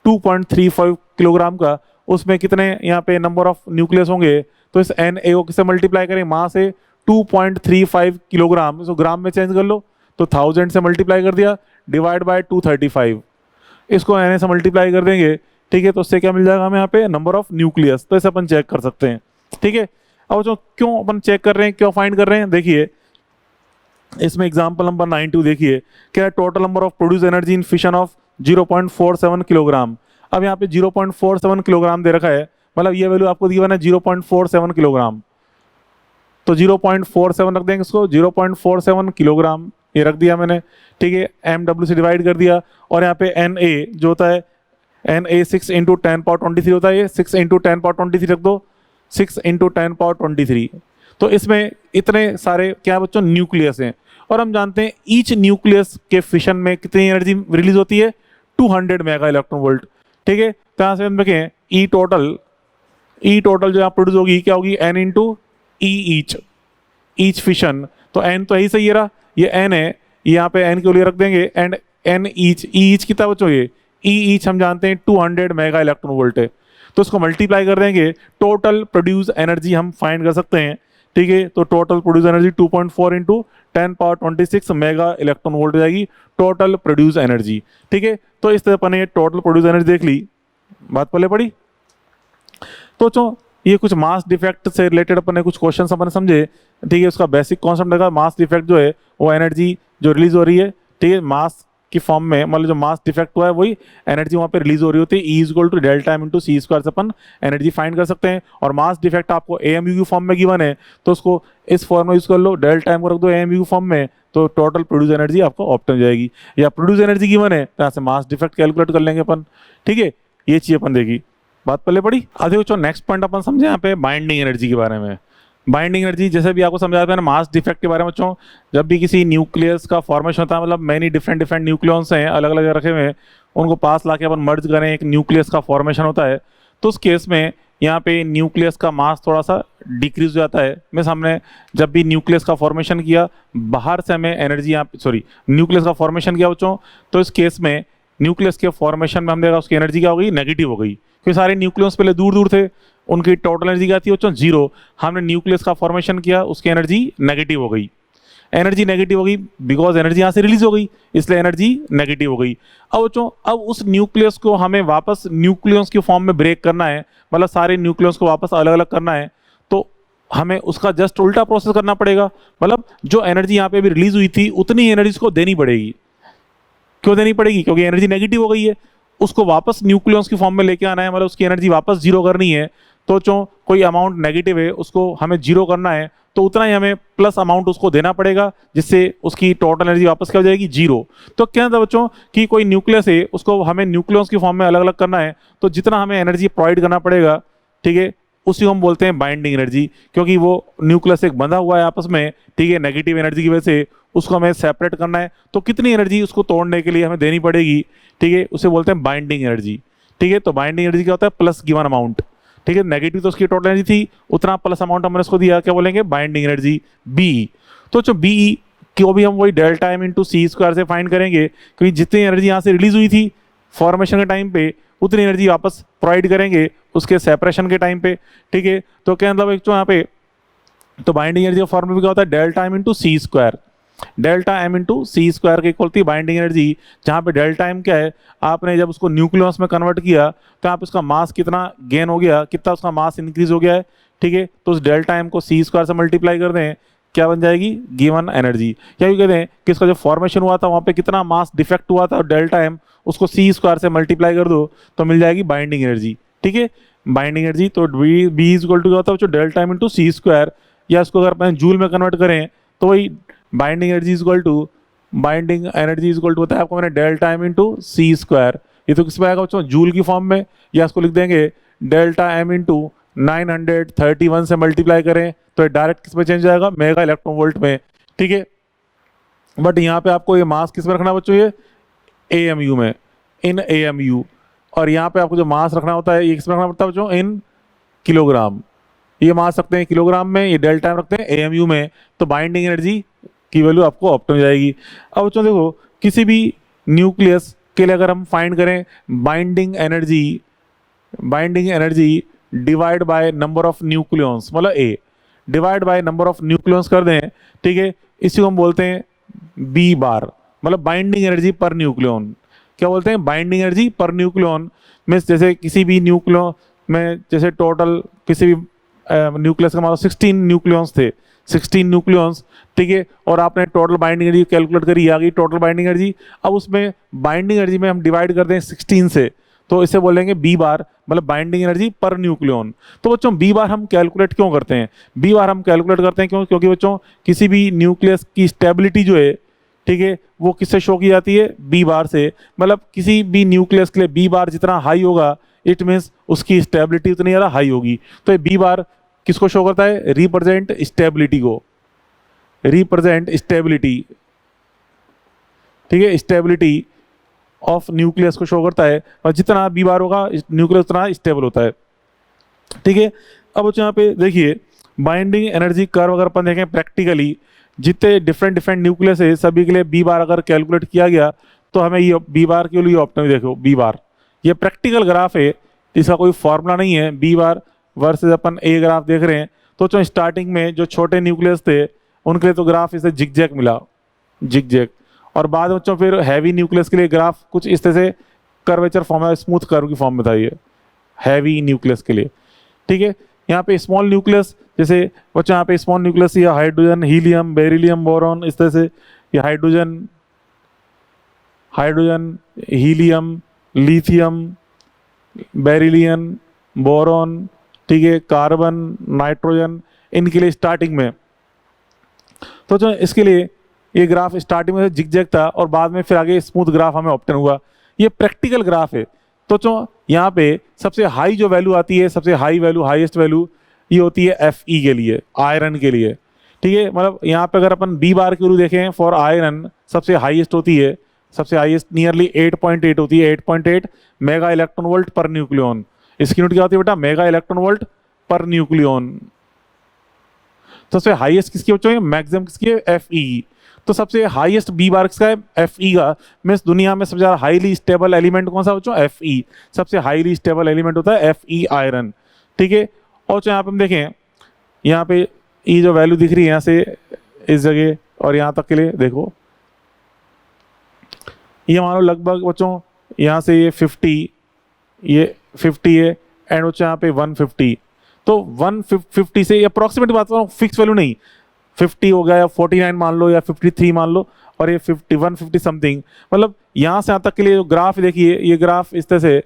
Speaker 1: 2.35 किलोग्राम का, उसमें कितने यहाँ पे नंबर ऑफ न्यूक्लियस होंगे, तो इस एन ए को किससे मल्टीप्लाई करें, मास है 2.35 किलोग्राम, इसको ग्राम में चेंज कर लो, तो 1000 से मल्टीप्लाई कर दिया, डिवाइड बाय 235, इसको एन ए से मल्टीप्लाई कर देंगे। ठीक है, तो उससे क्या मिल जाएगा हमें यहाँ पे नंबर ऑफ न्यूक्लियस। तो इसे अपन चेक कर सकते हैं। ठीक है, अब जो क्यों अपन चेक कर रहे हैं, क्यों फाइंड कर रहे हैं, देखिए इसमें एग्जाम्पल नंबर 92 देखिए, क्या total number of produce energy in fission of 0.47 kilogram. अब यहाँ पे 0.47 किलोग्राम दे रखा है, मतलब ये वैल्यू आपको दी है 0.47 किलोग्राम, तो 0.47 रख देंगे इसको, 0.47 किलोग्राम ये रख दिया मैंने। ठीक है, एम डब्ल्यू से डिवाइड कर दिया, और यहाँ पे एन ए जो होता है, एन ए 6 इंटू 10⁻23 होता है, ये 6 इंटू 10⁻23 रख दो, 6 इंटू 10⁻23। तो इसमें इतने सारे क्या बच्चों न्यूक्लियस हैं, और हम जानते हैं ईच न्यूक्लियस के फिशन में कितनी एनर्जी रिलीज होती है, 200 मेगा इलेक्ट्रॉन वोल्ट। ठीक है, तो यहाँ से हम देखें ई टोटल जो यहाँ प्रोड्यूस होगी क्या होगी, एन इंटू ई ईच फिशन, तो एन तो यही सही है रहा, ये एन है, यहाँ पे एन के लिए रख देंगे, एंड एन ईच कितना बच्चों, ये ईच हम जानते हैं 200 मेगा इलेक्ट्रॉन वोल्ट है, तो इसको मल्टीप्लाई कर देंगे, टोटल प्रोड्यूस एनर्जी हम फाइंड कर सकते हैं। ठीक है, तो total produce energy 2.4 into 10⁻26 mega electron volt हो जाएगी टोटल प्रोड्यूस एनर्जी। ठीक है, तो इस तरह अपन ये टोटल प्रोड्यूस एनर्जी देख ली, बात पहले पड़ी। तो चो ये कुछ मास डिफेक्ट से रिलेटेड अपन ने कुछ क्वेश्चन अपन समझे। ठीक है, उसका बेसिक कॉन्सेप्ट लगा, मास डिफेक्ट जो है वो एनर्जी जो रिलीज हो रही है, ठीक है, मास की फॉर्म में, मतलब जो मास डिफेक्ट हुआ है वही एनर्जी वहाँ पे रिलीज हो रही होती है, E is equal to delta M into C square से अपन एनर्जी फाइंड कर सकते हैं। और मास डिफेक्ट आपको ए एम यू की फॉर्म में गिवन है, तो उसको इस फॉर्म में यूज कर लो, डेल्टा एम को रख दो ए एम यू की फॉर्म में, तो टोटल प्रोड्यूस एनर्जी आपको ऑप्टन हो जाएगी। या प्रोड्यूस एनर्जी गिवन है, तो यहाँ से मास डिफेक्ट कैलकुलेट कर लेंगे अपन। ठीक है, ये चीज अपन देखी, बात पहले पड़ी। आगे कुछ नेक्स्ट पॉइंट अपन समझे यहाँ पे बाइंडिंग एनर्जी के बारे में। बाइंडिंग एनर्जी जैसे भी आपको समझाया था ना, मास डिफेक्ट के बारे में बच्चों, जब भी किसी न्यूक्लियस का फॉर्मेशन होता है, मतलब मैनी डिफरेंट न्यूक्लियस हैं अलग अलग रखे हुए, उनको पास लाके अपन मर्ज करें, एक न्यूक्लियस का फॉर्मेशन होता है, तो उस केस में यहाँ पे न्यूक्लियस का मास थोड़ा सा डिक्रीज हो जाता है। मैं सामने जब भी न्यूक्लियस का फॉर्मेशन किया, बाहर से हमें एनर्जी न्यूक्लियस का फॉर्मेशन किया बच्चों, तो इस केस में न्यूक्लियस के फॉर्मेशन में हम देखा उसकी एनर्जी क्या हो गई, नेगेटिव हो गई, क्योंकि सारे न्यूक्लियस पहले दूर दूर थे, उनकी टोटल एनर्जी क्या थी बच्चों, 0। हमने न्यूक्लियस का फॉर्मेशन किया, उसकी एनर्जी नेगेटिव हो गई। एनर्जी नेगेटिव होगी बिकॉज एनर्जी यहाँ से रिलीज हो गई, इसलिए एनर्जी नेगेटिव हो गई। अब बच्चों अब उस न्यूक्लियस को हमें वापस न्यूक्लियस की फॉर्म में ब्रेक करना है, मतलब सारे न्यूक्लियस को वापस अलग अलग करना है, तो हमें उसका जस्ट उल्टा प्रोसेस करना पड़ेगा। मतलब जो एनर्जी यहाँ पे भी रिलीज हुई थी उतनी एनर्जी को देनी पड़ेगी। क्यों देनी पड़ेगी? क्योंकि एनर्जी नेगेटिव हो गई है, उसको वापस न्यूक्लियस की फॉर्म में लेके आना है, मतलब उसकी एनर्जी वापस जीरो करनी है। तो जो कोई अमाउंट नेगेटिव है उसको हमें जीरो करना है, तो उतना ही हमें प्लस अमाउंट उसको देना पड़ेगा, जिससे उसकी टोटल एनर्जी वापस क्या हो जाएगी? जीरो। तो क्या था बच्चों कि कोई न्यूक्लियस है उसको हमें न्यूक्लियस की फॉर्म में अलग अलग करना है, तो जितना हमें एनर्जी प्रोवाइड करना पड़ेगा, ठीक है, उसी को हम बोलते हैं बाइंडिंग एनर्जी, क्योंकि वो न्यूक्लियस एक बंधा हुआ है आपस में, ठीक है, नेगेटिव एनर्जी की वजह से उसको हमें सेपरेट करना है, तो कितनी एनर्जी उसको तोड़ने के लिए हमें देनी पड़ेगी, ठीक है, उसे बोलते हैं बाइंडिंग एनर्जी। ठीक है, तो बाइंडिंग एनर्जी क्या होता है? Plus given amount. ठीक है, नेगेटिव तो उसकी टोटल एनर्जी थी, उतना प्लस अमाउंट हमने उसको दिया, क्या बोलेंगे? Binding energy B. तो जो बी को भी हम वही delta M into C square से फाइंड करेंगे, क्योंकि जितनी एनर्जी यहाँ से रिलीज हुई थी फॉर्मेशन के टाइम पे उतनी एनर्जी वापस प्रोवाइड करेंगे उसके सेपरेशन के टाइम पे। ठीक है, तो क्या मतलब एक तो यहाँ पे तो बाइंडिंग एनर्जी का फॉर्मूला क्या होता है? Delta M into C square. Delta M into C square की इक्वल होती है बाइंडिंग एनर्जी, जहाँ पे डेल्टा एम क्या है? आपने जब उसको न्यूक्लियस में कन्वर्ट किया तो आप उसका मास कितना गेन हो गया, कितना उसका मास इंक्रीज हो गया है। ठीक है, तो उस डेल्टा एम को सी स्क्वायर से मल्टीप्लाई कर दें, क्या बन जाएगी? Given energy. क्या कहते हैं कि इसका जो फॉर्मेशन हुआ था वहाँ पे कितना मास डिफेक्ट हुआ था, और डेल्टा एम उसको सी स्क्वायर से मल्टीप्लाई कर दो तो मिल जाएगी बाइंडिंग एनर्जी। ठीक है, बाइंडिंग एनर्जी तो बी इज इक्वल टू क्या होता है? जो delta M into C square, या इसको अगर अपन जूल में कन्वर्ट करें तो वही binding energy is equal to होता है आपको मैंने delta M into C square. ये तो किस में आएगा बच्चों? जूल की फॉर्म में, या इसको लिख देंगे डेल्टा एम इंटू 931 से मल्टीप्लाई करें तो डायरेक्ट किस में चेंज आएगा? मेगा इलेक्ट्रॉन वोल्ट में। ठीक है, बट यहाँ पे आपको ये मास किस में रखना बच्चों? ये AMU में, इन AMU। और यहाँ पे आपको जो मास रखना होता है ये किस में रखना पड़ता है बच्चों? In kilogram. ये मास रखते हैं किलोग्राम में, ये डेल्टा रखते हैं AMU में, तो बाइंडिंग एनर्जी की वैल्यू आपको ऑप्टिमम हो जाएगी। अब बच्चों देखो, किसी भी न्यूक्लियस के लिए अगर हम फाइंड करें binding energy divide by number of nucleons, मतलब A divide by number of nucleons कर दें, ठीक है, इसी को हम बोलते हैं B बार, मतलब बाइंडिंग एनर्जी पर न्यूक्लियॉन। क्या बोलते हैं? बाइंडिंग एनर्जी पर न्यूक्लियॉन। मीन्स जैसे किसी भी न्यूक्लियॉन में, जैसे टोटल किसी भी न्यूक्लियस का मान लो 16 न्यूक्लियॉन्स थे, 16 न्यूक्लियॉन्स, ठीक है, और आपने टोटल बाइंडिंग एनर्जी कैलकुलेट करी, आ गई टोटल बाइंडिंग एनर्जी। अब उसमें बाइंडिंग एनर्जी में हम डिवाइड कर दें 16 से, तो इसे बोलेंगे बी बार, मतलब बाइंडिंग एनर्जी पर न्यूक्लियॉन। तो बच्चों बी बार हम कैलकुलेट क्यों करते हैं? बी बार हम कैलकुलेट करते हैं क्योंकि बच्चों किसी भी न्यूक्लियस की स्टेबिलिटी जो है, ठीक है, वो किससे शो की जाती है? बी बार से। मतलब किसी भी न्यूक्लियस के लिए बी बार जितना हाई होगा, इट मीन्स उसकी स्टेबिलिटी उतनी ज़्यादा हाई होगी। तो ये बी बार किसको शो करता है? रिप्रेजेंट स्टेबिलिटी को, रिप्रेजेंट स्टेबिलिटी, ठीक है, स्टेबिलिटी ऑफ न्यूक्लियस को शो करता है, और जितना बी बार होगा न्यूक्लियस उतना स्टेबल होता है। ठीक है, अब यहाँ पे देखिए बाइंडिंग एनर्जी कर्व अगर अपन देखें प्रैक्टिकली, जितने डिफरेंट न्यूक्लियस है सभी के लिए बी बार अगर कैलकुलेट किया गया तो हमें ये बी बार के लिए ऑप्टिमम, देखो बी बार ये प्रैक्टिकल ग्राफ है, इसका कोई फॉर्मूला नहीं है। बी बार वर्सेस अपन ए ग्राफ देख रहे हैं, तो जो स्टार्टिंग में जो छोटे न्यूक्लियस थे उनके लिए तो ग्राफ इसे जिगजैग मिला, जिगजैग, और बाद में फिर हैवी न्यूक्लियस के लिए ग्राफ कुछ इस तरह से कर्वेचर फॉर्म है, स्मूथ कर्व की फॉर्म में था ये हैवी न्यूक्लियस के लिए। ठीक है, यहाँ पे स्मॉल न्यूक्लियस, जैसे बच्चों यहाँ पे स्मॉल न्यूक्लियस या हाइड्रोजन, हीलियम, बेरिलियम, बोरॉन, इस तरह से ये hydrogen, helium, lithium, beryllium, boron, ठीक है, कार्बन, नाइट्रोजन, इनके लिए स्टार्टिंग में, तो जो इसके लिए ये ग्राफ स्टार्टिंग में जिगजैग था और बाद में फिर आगे स्मूथ ग्राफ हमें ऑप्टेन हुआ। ये प्रैक्टिकल ग्राफ है। तो जो यहाँ पे सबसे हाई जो वैल्यू आती है, सबसे हाई वैल्यू, हाईएस्ट वैल्यू ये होती है Fe के लिए, आयरन के लिए। ठीक है, मतलब यहाँ पे अगर अपन बी बार की वैल्यू देखें फॉर आयरन सबसे हाईएस्ट होती है, सबसे हाईएस्ट नियरली 8.8 होती है, 8.8 मेगा इलेक्ट्रॉन वोल्ट पर न्यूक्लियॉन। इसकी यूनिट क्या होती है बेटा? मेगा इलेक्ट्रॉन वोल्ट पर न्यूक्लियॉन। सबसे हाईएस्ट किसकी बच्चों है? मैक्सिमम किसकी है? Fe। तो सबसे हाईएस्ट बी बार किसका है? Fe का। मीन्स दुनिया में सबसे ज़्यादा हाईली स्टेबल एलिमेंट कौन सा बच्चों? Fe। सबसे हाईली स्टेबल एलिमेंट होता है Fe आयरन। ठीक है, और यहाँ पे हम देखें, यहाँ पे ये जो वैल्यू दिख रही है यहाँ से इस जगह और यहाँ तक के लिए देखो, ये मान लो लगभग बच्चों यहाँ से ये 50, ये 50 है, एंड बच्चों यहाँ पे 150। तो 150 से अप्रॉक्सीमेट बात कर रहा हूँ, फिक्स वैल्यू नहीं, 50 हो गया या 49 मान लो या 53 मान लो, और ये 150 समथिंग, मतलब यहाँ से यहाँ तक के लिए जो ग्राफ देखिए, ये ग्राफ इस तरह से,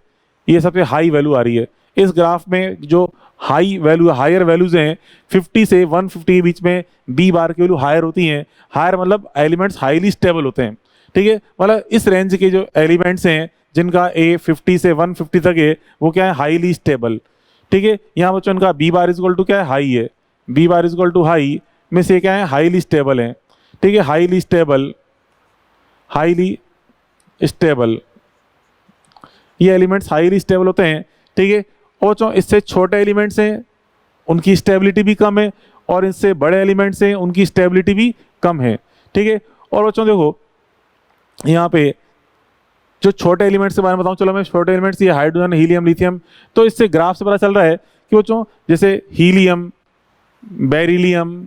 Speaker 1: ये सबसे हाई वैल्यू आ रही है। इस ग्राफ में जो हाई वैल्यू, हायर वैल्यूज हैं 50 से 150 के बीच में, बी बार की वैल्यू हायर होती हैं। हायर मतलब एलिमेंट्स हाईली स्टेबल होते हैं, ठीक है, मतलब इस रेंज के जो एलिमेंट्स हैं जिनका ए 50 से 150 तक है, वो क्या है, हाईली स्टेबल, ठीक है। यहाँ बच्चों इनका बी बार इजक्वल टू क्या है, हाई है, B bar is equal to high में से क्या है, हाईली स्टेबल है, ठीक है, हाईली स्टेबल, हाईली स्टेबल, ये एलिमेंट्स हाईली स्टेबल होते हैं, ठीक है। और जो इससे छोटे एलिमेंट्स हैं उनकी स्टेबिलिटी भी कम है, और इससे बड़े एलिमेंट्स हैं उनकी स्टेबिलिटी भी कम है, ठीक है। और बच्चों देखो यहाँ पे जो छोटे एलिमेंट्स के बारे में बताऊं, चलो मैं छोटे एलिमेंट्स, ये हाइड्रोजन, हीलियम, लिथियम, तो इससे ग्राफ से पता चल रहा है कि बच्चों जैसे हीलियम, बेरिलियम,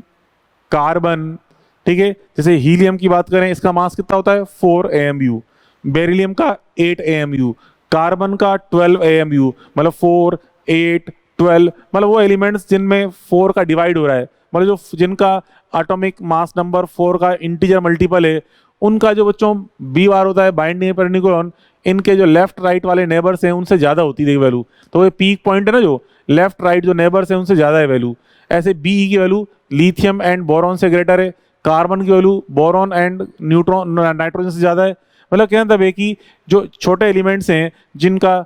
Speaker 1: कार्बन, ठीक है, जैसे हीलियम की बात करें, इसका मास कितना होता है 4 AMU, बेरिलियम का 8 AMU, कार्बन का 12 AMU, मतलब 4, 8, 12, मतलब वो एलिमेंट्स जिनमें 4 का डिवाइड हो रहा है, मतलब जो जिनका एटॉमिक मास नंबर 4 का इंटीजर मल्टीपल है, उनका जो बच्चों बी बार होता है, बाइंडिंग पर न्यूक्लियन, इनके जो लेफ्ट राइट वाले नेबर्स हैं उनसे ज़्यादा होती है वैल्यू। तो ये पीक पॉइंट है ना, जो लेफ्ट राइट जो नेबर्स हैं उनसे ज़्यादा है वैल्यू। ऐसे बी की वैल्यू लिथियम एंड बोरॉन से ग्रेटर है, कार्बन की value boron and neutron, nitrogen से ज़्यादा है। मतलब कहना मतलब है कि जो छोटे एलिमेंट्स हैं जिनका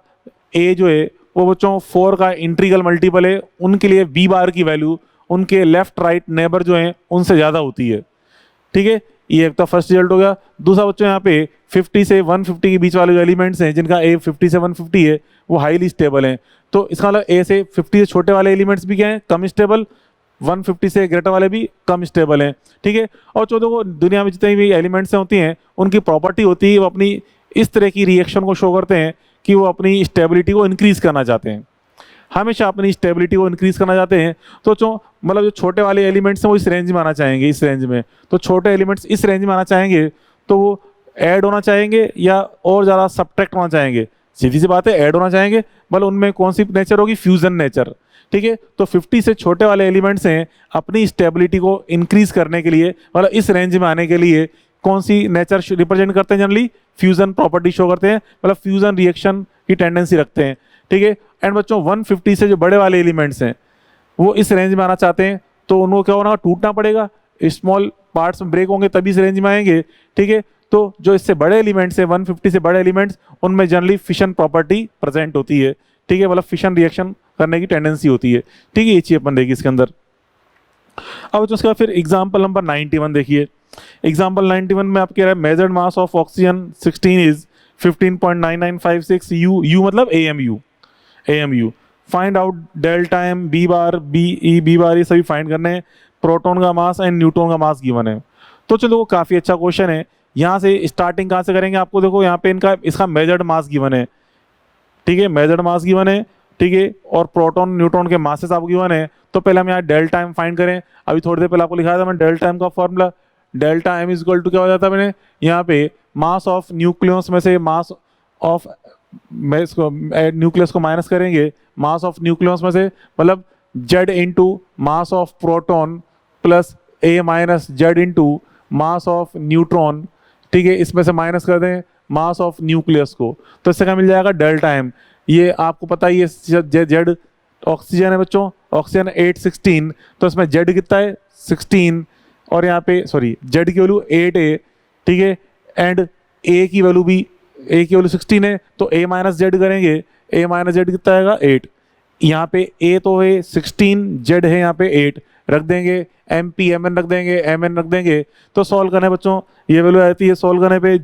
Speaker 1: ए जो है वो बच्चों 4 का इंटीग्रल मल्टीपल है, उनके लिए बी बार की वैल्यू उनके लेफ्ट राइट नेबर जो हैं उनसे ज़्यादा होती है, ठीक है। ये एक तो फर्स्ट रिजल्ट हो गया। दूसरा बच्चों यहाँ पे 50 से 150 के बीच वाले जो एलिमेंट्स हैं जिनका ए 50 से 150 है, वो हाईली स्टेबल हैं। तो इसका मतलब ए से 50 से छोटे वाले एलिमेंट्स भी क्या हैं, कम स्टेबल, 150 से ग्रेटर वाले भी कम स्टेबल हैं, ठीक है। और जो देखो दुनिया में जितनी भी एलिमेंट्स होती हैं उनकी प्रॉपर्टी होती है, वो अपनी इस तरह की रिएक्शन को शो करते हैं कि वो अपनी स्टेबिलिटी को इंक्रीज करना चाहते हैं, हमेशा अपनी स्टेबिलिटी को इंक्रीज करना चाहते हैं। तो जो मतलब जो छोटे वाले एलिमेंट्स हैं वो इस रेंज में आना चाहेंगे, इस रेंज में। तो छोटे एलिमेंट्स इस रेंज में आना चाहेंगे तो वो ऐड होना चाहेंगे या और ज़्यादा सब्ट्रैक्ट होना चाहेंगे, सीधी सी बात है ऐड होना चाहेंगे। मतलब उनमें कौन सी नेचर होगी, फ्यूजन नेचर, ठीक है। तो 50 से छोटे वाले एलिमेंट्स हैं अपनी स्टेबिलिटी को इंक्रीज करने के लिए, मतलब इस रेंज में आने के लिए कौन सी नेचर रिप्रेजेंट करते हैं, जनरली फ्यूजन प्रॉपर्टी शो करते हैं, मतलब फ्यूजन रिएक्शन की टेंडेंसी रखते हैं, ठीक है। एंड बच्चों 150 से जो बड़े वाले एलिमेंट्स हैं वो इस रेंज में आना चाहते हैं, तो उनको क्या होना, टूटना पड़ेगा, स्मॉल पार्ट्स में ब्रेक होंगे तभी इस रेंज में आएंगे, ठीक है। तो जो इससे बड़े एलिमेंट्स हैं 150 से बड़े एलिमेंट्स, उनमें जनरली फिशन प्रॉपर्टी प्रेजेंट होती है, ठीक है, मतलब फिशन रिएक्शन करने की टेंडेंसी होती है, ठीक है। ये चीज अपन देखिए इसके अंदर। अब उसके बाद फिर एग्जाम्पल नंबर 91 देखिए। एग्जाम्पल 91 में आप कह रहे हैं measured mass of oxygen 16 is 15.9956 U, U मतलब AMU। Find out delta M, B bar, B bar, ये सभी फाइंड करने हैं। प्रोटॉन का मास एंड न्यूट्रॉन का मास गिवन है। तो चलो काफ़ी अच्छा क्वेश्चन है। यहाँ से स्टार्टिंग कहाँ से करेंगे, आपको देखो यहाँ पे इनका इसका मेजर्ड मास गिवन है, ठीक है, मेजर्ड मास गिवन है, ठीक है, और प्रोटॉन न्यूट्रॉन के मासेस आपको गिवन है। तो पहले हम यहाँ डेल्टा एम फाइंड करें। अभी थोड़ी देर पहले आपको लिखा था मैंने डेल्टा एम का formula, delta M is equal to क्या हो जाता है, मैंने यहाँ पे मास ऑफ न्यूक्लियस में से मास ऑफ, मैं इसको न्यूक्लियस को माइनस करेंगे, मास ऑफ न्यूक्लियस में से मतलब Z into mass of proton plus A minus Z into mass of neutron, ठीक है, इसमें से माइनस कर दें मास ऑफ न्यूक्लियस को, तो इससे क्या मिल जाएगा, डेल्टा एम। ये आपको पता ही है जेड ऑक्सीजन है बच्चों, ऑक्सीजन 816, तो इसमें जेड कितना है 16, और यहाँ पे सॉरी जेड की वैल्यू 8 है, ठीक है, एंड ए की वैल्यू भी, ए की वैल्यू 16 है, तो ए माइनस जेड करेंगे, ए माइनस जेड कितना आएगा 8। यहाँ पे ए तो है 16, जेड है यहाँ पे 8, रख देंगे, एम पी एम एन रख देंगे, एम एन रख देंगे। तो सॉल्व करने बच्चों ये वैल्यू आती है सॉल्व करने पे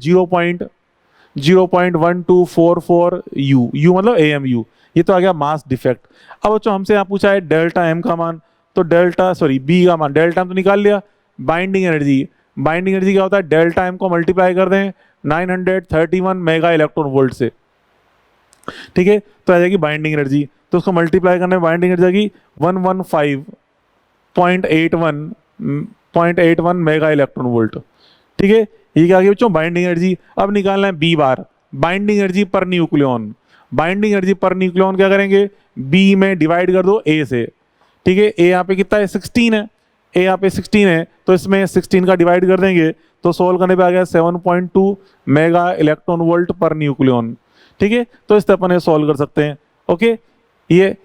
Speaker 1: 0.1244 यू, यू मतलब AMU। ये तो आ गया मास डिफेक्ट। अब बच्चों हमसे यहाँ पूछा है डेल्टा एम का मान, तो डेल्टा सॉरी बी का मान, डेल्टा एम तो निकाल लिया। बाइंडिंग एनर्जी, बाइंडिंग एनर्जी क्या होता है, डेल्टा एम को मल्टीप्लाई कर दें 931 मेगा इलेक्ट्रॉन वोल्ट से, ठीक है, तो आ जाएगी बाइंडिंग एनर्जी। तो उसको मल्टीप्लाई करने में बाइंडिंग एनर्जी आएगी 115.81 0.81 मेगा इलेक्ट्रॉन वोल्ट। ठीक है, ये क्या आ गया बच्चों, बाइंडिंग एनर्जी। अब निकालना है B bar, binding energy per nucleon. Binding energy per nucleon क्या करेंगे, बी में डिवाइड कर दो ए से। ठीक है, ए यहाँ पे कितना है, 16 है, ए यहाँ पे 16 है, तो इसमें 16 का डिवाइड कर देंगे तो सोल्व करने पे आ गया 7.2 mega electron volt per nucleon. ठीक है, तो इस तरह अपन ये सॉल्व कर सकते हैं। ओके, ये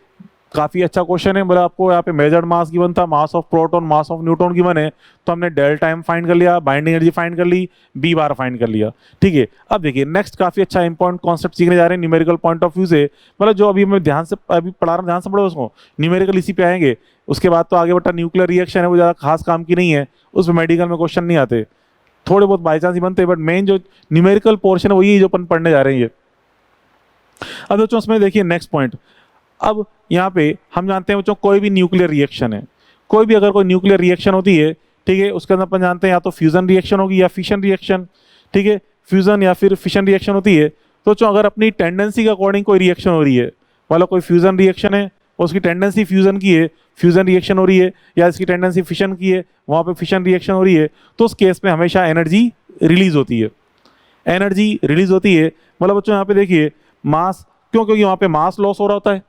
Speaker 1: काफी अच्छा क्वेश्चन है। मतलब आपको यहाँ पे मेजर्ड मास गिवन था, mass of proton, mass of neutron given है, तो हमने डेल्टा एम फाइंड कर लिया, बाइंडिंग एनर्जी फाइंड कर ली, बी बार फाइंड कर लिया। ठीक है, अब देखिए नेक्स्ट काफी अच्छा इंपॉर्टेंट कॉन्सेप्ट सीखने जा रहे हैं न्यूमेरिकल पॉइंट ऑफ व्यू से। मतलब जो अभी मैं ध्यान से अभी पढ़ा रहा हूँ, ध्यान से पढ़ो उसको, न्यूमेरिकल इसी पे आएंगे। उसके बाद तो आगे बटा न्यूक्लियर रिएक्शन है, वो ज्यादा खास काम की नहीं है, उसमें मेडिकल में क्वेश्चन नहीं आते, थोड़े बहुत बाई चांस ही बनते हैं, बट मेन जो न्यूमेरिकल पोर्शन है वही जो अपन पढ़ने जा रहे हैं ये। अब बच्चों उसमें देखिए नेक्स्ट पॉइंट, अब यहाँ पे हम जानते हैं बच्चों कोई भी न्यूक्लियर रिएक्शन है, कोई भी अगर कोई न्यूक्लियर रिएक्शन होती है, ठीक है, उसके अंदर अपन जानते हैं या तो फ्यूजन रिएक्शन होगी या फिशन रिएक्शन। ठीक है, फ्यूजन या फिर फिशन रिएक्शन होती है, तो जो अगर अपनी टेंडेंसी के अकॉर्डिंग कोई रिएक्शन हो रही है, मतलब कोई फ्यूजन रिएक्शन है, उसकी टेंडेंसी फ्यूजन की है, फ्यूजन रिएक्शन हो रही है, या इसकी टेंडेंसी फिशन की है, वहाँ पे फिशन रिएक्शन हो रही है, तो उस केस में हमेशा एनर्जी रिलीज होती है, एनर्जी रिलीज होती है। मतलब बच्चों यहाँ पे देखिए मास, क्यों, क्योंकि वहाँ पे मास लॉस हो रहा होता है।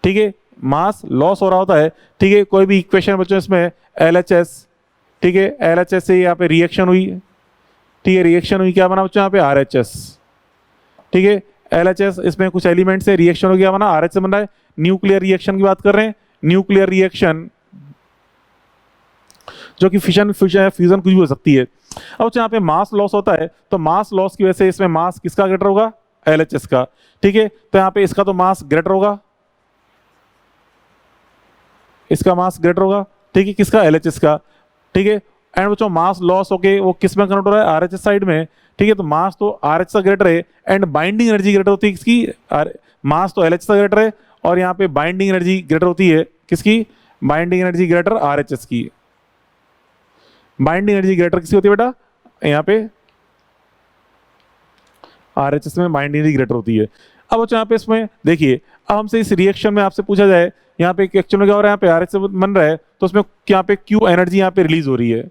Speaker 1: ठीक है, मास लॉस हो रहा होता है। ठीक है, कोई भी इक्वेशन बच्चों इसमें LHS, ठीक है, LHS से यहाँ पे रिएक्शन हुई, ठीक है, रिएक्शन हुई, क्या बना बच्चों यहाँ पे RHS। ठीक है, LHS इसमें कुछ एलिमेंट से रिएक्शन हो गया, बना RH से बन रहा है। न्यूक्लियर रिएक्शन की बात कर रहे हैं, न्यूक्लियर रिएक्शन जो कि फिशन फ्यूजन कुछ भी हो सकती है। अब यहाँ पे मास लॉस होता है, तो मास लॉस की वजह से इसमें मास किसका ग्रेटर होगा, LHS का। ठीक है, तो यहाँ पे इसका तो मास ग्रेटर होगा, इसका मास ग्रेटर होगा। ठीक है, किसका, LHS का। ठीक है, एंड बच्चों मास लॉस होके वो किस में कन्वर्ट हो रहा है, RHS साइड में। ठीक है, तो मास तो RH का ग्रेटर है, एंड बाइंडिंग एनर्जी ग्रेटर होती है किसकी, मास तो LHS का ग्रेटर है, और यहाँ पे बाइंडिंग एनर्जी ग्रेटर होती है किसकी, बाइंडिंग एनर्जी ग्रेटर RHS की। बाइंडिंग एनर्जी ग्रेटर किसकी होती है बेटा, यहाँ पे RHS में बाइंडिंग एनर्जी ग्रेटर होती है। अब बच्चों यहाँ पे इसमें देखिए, अब हमसे इस रिएक्शन में आपसे पूछा जाए, यहाँ पे एक्चुअल में क्या हो रहा है, यहाँ पे RHS बन रहा है, तो उसमें यहाँ पे Q एनर्जी यहाँ पे रिलीज हो रही है,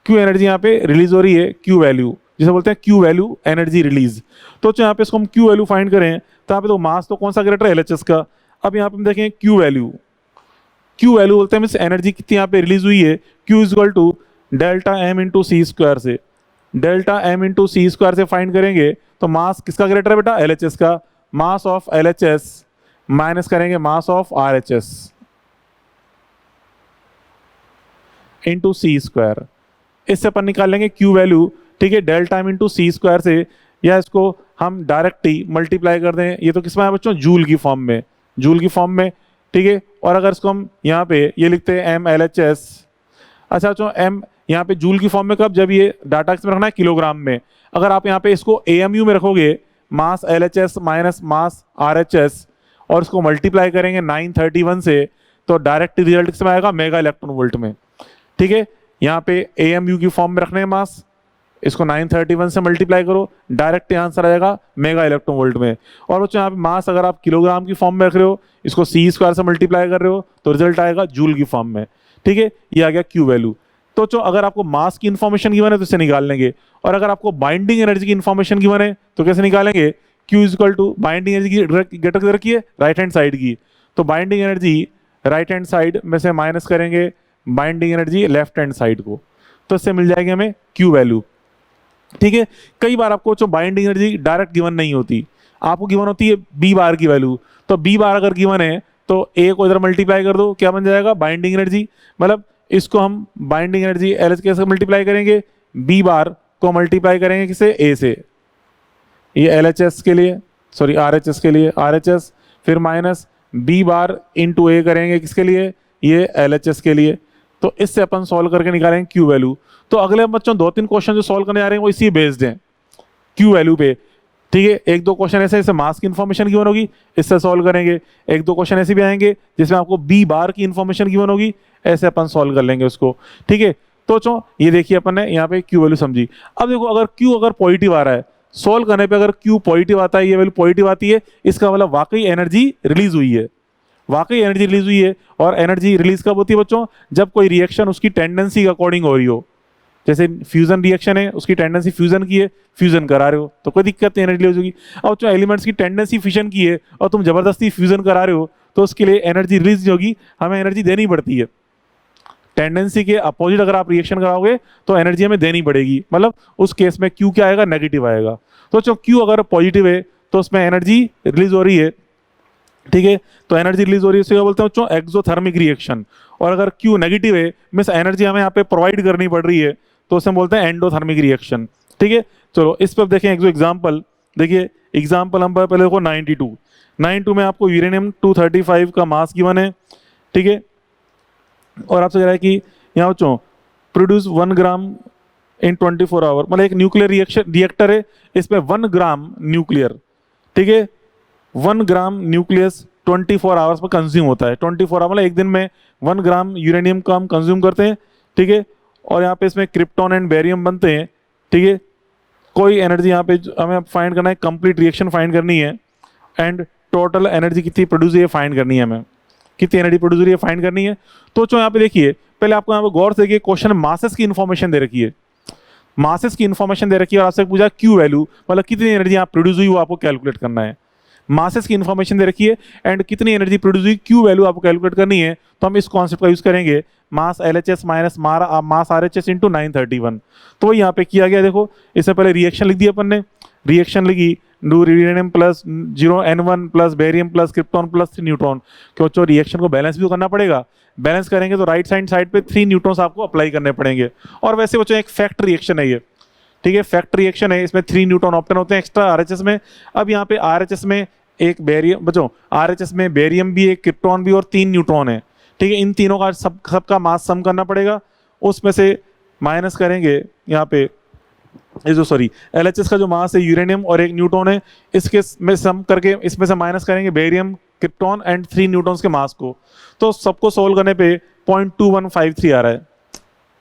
Speaker 1: Q एनर्जी यहाँ पे रिलीज हो रही है, Q वैल्यू जिसे बोलते हैं Q वैल्यू एनर्जी रिलीज। तो यहाँ पे इसको हम Q वैल्यू फाइंड करें, तो यहाँ पे तो मास तो कौन सा ग्रेटर है, LHS का। अब यहाँ पे हम देखें Q वैल्यू, Q वैल्यू बोलते हैं मीन्स एनर्जी कितनी यहाँ पे रिलीज हुई है, Q is equal to delta M into C square से, delta M into C square से फाइंड करेंगे, तो मास किसका ग्रेटर है बेटा, LHS का। मास ऑफ LHS माइनस करेंगे mass of RHS into C square, इससे अपन निकाल लेंगे Q वैल्यू। ठीक है, delta M into C square से, या इसको हम डायरेक्ट ही मल्टीप्लाई कर दें, ये तो किसमें है बच्चों, जूल की फॉर्म में, जूल की फॉर्म में। ठीक है, और अगर इसको हम यहाँ पे ये लिखते हैं MLHS, अच्छा बच्चों M यहाँ पे जूल की फॉर्म में कब, जब ये डाटा किसमें रखना है, किलोग्राम में। अगर आप यहाँ पे इसको AMU में रखोगे, मास LHS माइनस मास RHS, और इसको मल्टीप्लाई करेंगे 931 से, तो डायरेक्ट रिजल्ट किसमें आएगा, मेगा इलेक्ट्रॉन वोल्ट में। ठीक है, यहाँ पे AMU की फॉर्म में रखने हैं मास, इसको 931 से मल्टीप्लाई करो, डायरेक्ट आंसर आएगा मेगा इलेक्ट्रॉन वोल्ट में। और बच्चों यहाँ पे मास अगर आप किलोग्राम की फॉर्म में रख रहे हो, इसको सी स्क्वायर से मल्टीप्लाई कर रहे हो, तो रिजल्ट आएगा जूल की फॉर्म में। ठीक है, ये आ गया Q वैल्यू। तो जो अगर आपको मास की इन्फॉर्मेशन गिवन है तो इसे निकाल लेंगे, और अगर आपको बाइंडिंग एनर्जी की इन्फॉर्मेशन गिवन है तो कैसे निकालेंगे, Q is equal to binding energy की गेटर किधर की है, राइट हैंड साइड की, तो binding energy right hand side में से माइनस करेंगे binding energy left hand side को, तो इससे मिल जाएगी हमें Q वैल्यू। ठीक है, कई बार आपको जो बाइंडिंग एनर्जी डायरेक्ट गिवन नहीं होती, आपको गिवन होती है B बार की वैल्यू, तो B बार अगर गिवन है तो A को इधर मल्टीप्लाई कर दो, क्या बन जाएगा, बाइंडिंग एनर्जी। मतलब इसको हम बाइंडिंग एनर्जी LH कैसे मल्टीप्लाई करेंगे, B बार को मल्टीप्लाई करेंगे किसे, A से, ये LHS के लिए, सॉरी RHS के लिए, RHS, फिर minus B bar into A करेंगे किसके लिए, ये LHS के लिए। तो इससे अपन सॉल्व करके निकालेंगे Q वैल्यू। तो अगले बच्चों 2-3 क्वेश्चन जो सॉल्व करने जा रहे हैं वो इसी बेस्ड हैं, Q वैल्यू पे। ठीक है, 1-2 क्वेश्चन ऐसे जैसे मास की इन्फॉर्मेशन गिवन होगी, इससे सॉल्व करेंगे। 1-2 क्वेश्चन ऐसे भी आएंगे जिसमें आपको B बार की इन्फॉर्मेशन गिवन होगी, ऐसे अपन सॉल्व कर लेंगे उसको। ठीक है, तो चो ये देखिए अपन ने यहाँ पे Q वैल्यू समझी। अब देखो अगर Q अगर पॉजिटिव आ रहा है, सोल्व करने पे अगर Q पॉजिटिव आता है, ये वैल्यू पॉजिटिव आती है, इसका मतलब वाकई एनर्जी रिलीज हुई है, वाकई एनर्जी रिलीज हुई है। और एनर्जी रिलीज कब होती है बच्चों? जब कोई रिएक्शन उसकी टेंडेंसी के अकॉर्डिंग हो रही हो। जैसे फ्यूजन रिएक्शन है, उसकी टेंडेंसी फ्यूजन की है, फ्यूजन करा रहे हो तो कोई दिक्कत नहीं, एनर्जी रिलीज होगी। और जो एलिमेंट्स की टेंडेंसी फिशन की है और तुम जबरदस्ती फ्यूजन करा रहे हो तो उसके लिए एनर्जी रिलीज होगी, हमें एनर्जी देनी पड़ती है। टेंडेंसी के अपोजिट अगर आप रिएक्शन कराओगे तो एनर्जी हमें देनी पड़ेगी, मतलब उस केस में क्यू क्या आएगा? नेगेटिव आएगा। तो जो क्यू अगर पॉजिटिव है तो उसमें एनर्जी रिलीज हो रही है, ठीक है। तो एनर्जी रिलीज हो रही है, इसे क्या बोलते हैं बच्चों? Exothermic reaction. और अगर क्यू नेगेटिव है, मीन्स एनर्जी हमें यहाँ पे प्रोवाइड करनी पड़ रही है, तो उसे हम बोलते हैं एंडोथर्मिक रिएक्शन, ठीक है। चलो इस पर देखें एक जो एग्जाम्पल। देखिए एग्जाम्पल नंबर पहले देखो 92 में आपको यूरेनियम 235 का मास गिवन है, ठीक है। और आपसे कह रहा है कि यहाँ बच्चों प्रोड्यूस 1 ग्राम इन 24 आवर, मतलब एक न्यूक्लियर रिएक्टर है, इसमें 1 ग्राम न्यूक्लियर, ठीक है, 1 ग्राम न्यूक्लियस 24 आवर्स पर कंज्यूम होता है। 24 आवर मतलब एक दिन में 1 ग्राम यूरेनियम का हम कंज्यूम करते हैं, ठीक है। और यहाँ पे इसमें क्रिप्टॉन एंड बेरियम बनते हैं, ठीक है। कोई एनर्जी यहाँ पे हमें फाइंड करना है, कंप्लीट रिएक्शन फाइंड करनी है, एंड टोटल एनर्जी कितनी प्रोड्यूस हुई है फाइंड करनी है, हमें कितनी एनर्जी प्रोड्यूस हुई है फाइंड करनी है। तो जो यहाँ पे देखिए, पहले आपको यहाँ पे गौर से देखिए, क्वेश्चन मासेस की इन्फॉर्मेशन दे रखी है, मासेस की इन्फॉर्मेशन दे रखी है, और आपसे पूछा क्यू वैल्यू, मतलब कितनी एनर्जी यहाँ प्रोड्यूस हुई वो आपको कैलकुलेट करना है। मासेस की इन्फॉर्मेशन दे रखी है एंड कितनी एनर्जी प्रोड्यूस हुई, क्यू वैल्यू आपको कैलकुलेट करनी है। तो हम इस कॉन्सेप्ट का यूज करेंगे, मास LHS minus mass RHS into 931। तो वही यहाँ पे किया गया, देखो इससे पहले रिएक्शन लिख दी अपन ने, रिएक्शन लिखी uranium plus 0N1 plus barium plus krypton plus 3 neutron. क्योंकि रिएक्शन को बैलेंस भी तो करना पड़ेगा, बैलेंस करेंगे तो राइट साइड पे 3 न्यूट्रॉन्स आपको अप्लाई करने पड़ेंगे। और वैसे बच्चों एक फैक्ट रिएक्शन है ये, ठीक है, फैक्ट रिएक्शन है, इसमें 3 न्यूट्रॉन ऑप्टेन होते हैं एक्स्ट्रा RHS में। अब यहाँ पे RHS में एक बेरियम बच्चों, RHS में बेरियम भी, एक क्रिप्टॉन भी और 3 न्यूट्रॉन है, ठीक है। इन तीनों का सबका मास सम करना पड़ेगा, उसमें से माइनस करेंगे यहाँ पे ये जो LHS का जो मास है यूरेनियम और एक न्यूट्रॉन है, इसके में सम करके इसमें से माइनस करेंगे बेरियम, क्रिप्टॉन एंड 3 न्यूट्रॉन्स के मास को। तो सबको सोल्व करने पे 0.2153 आ रहा है,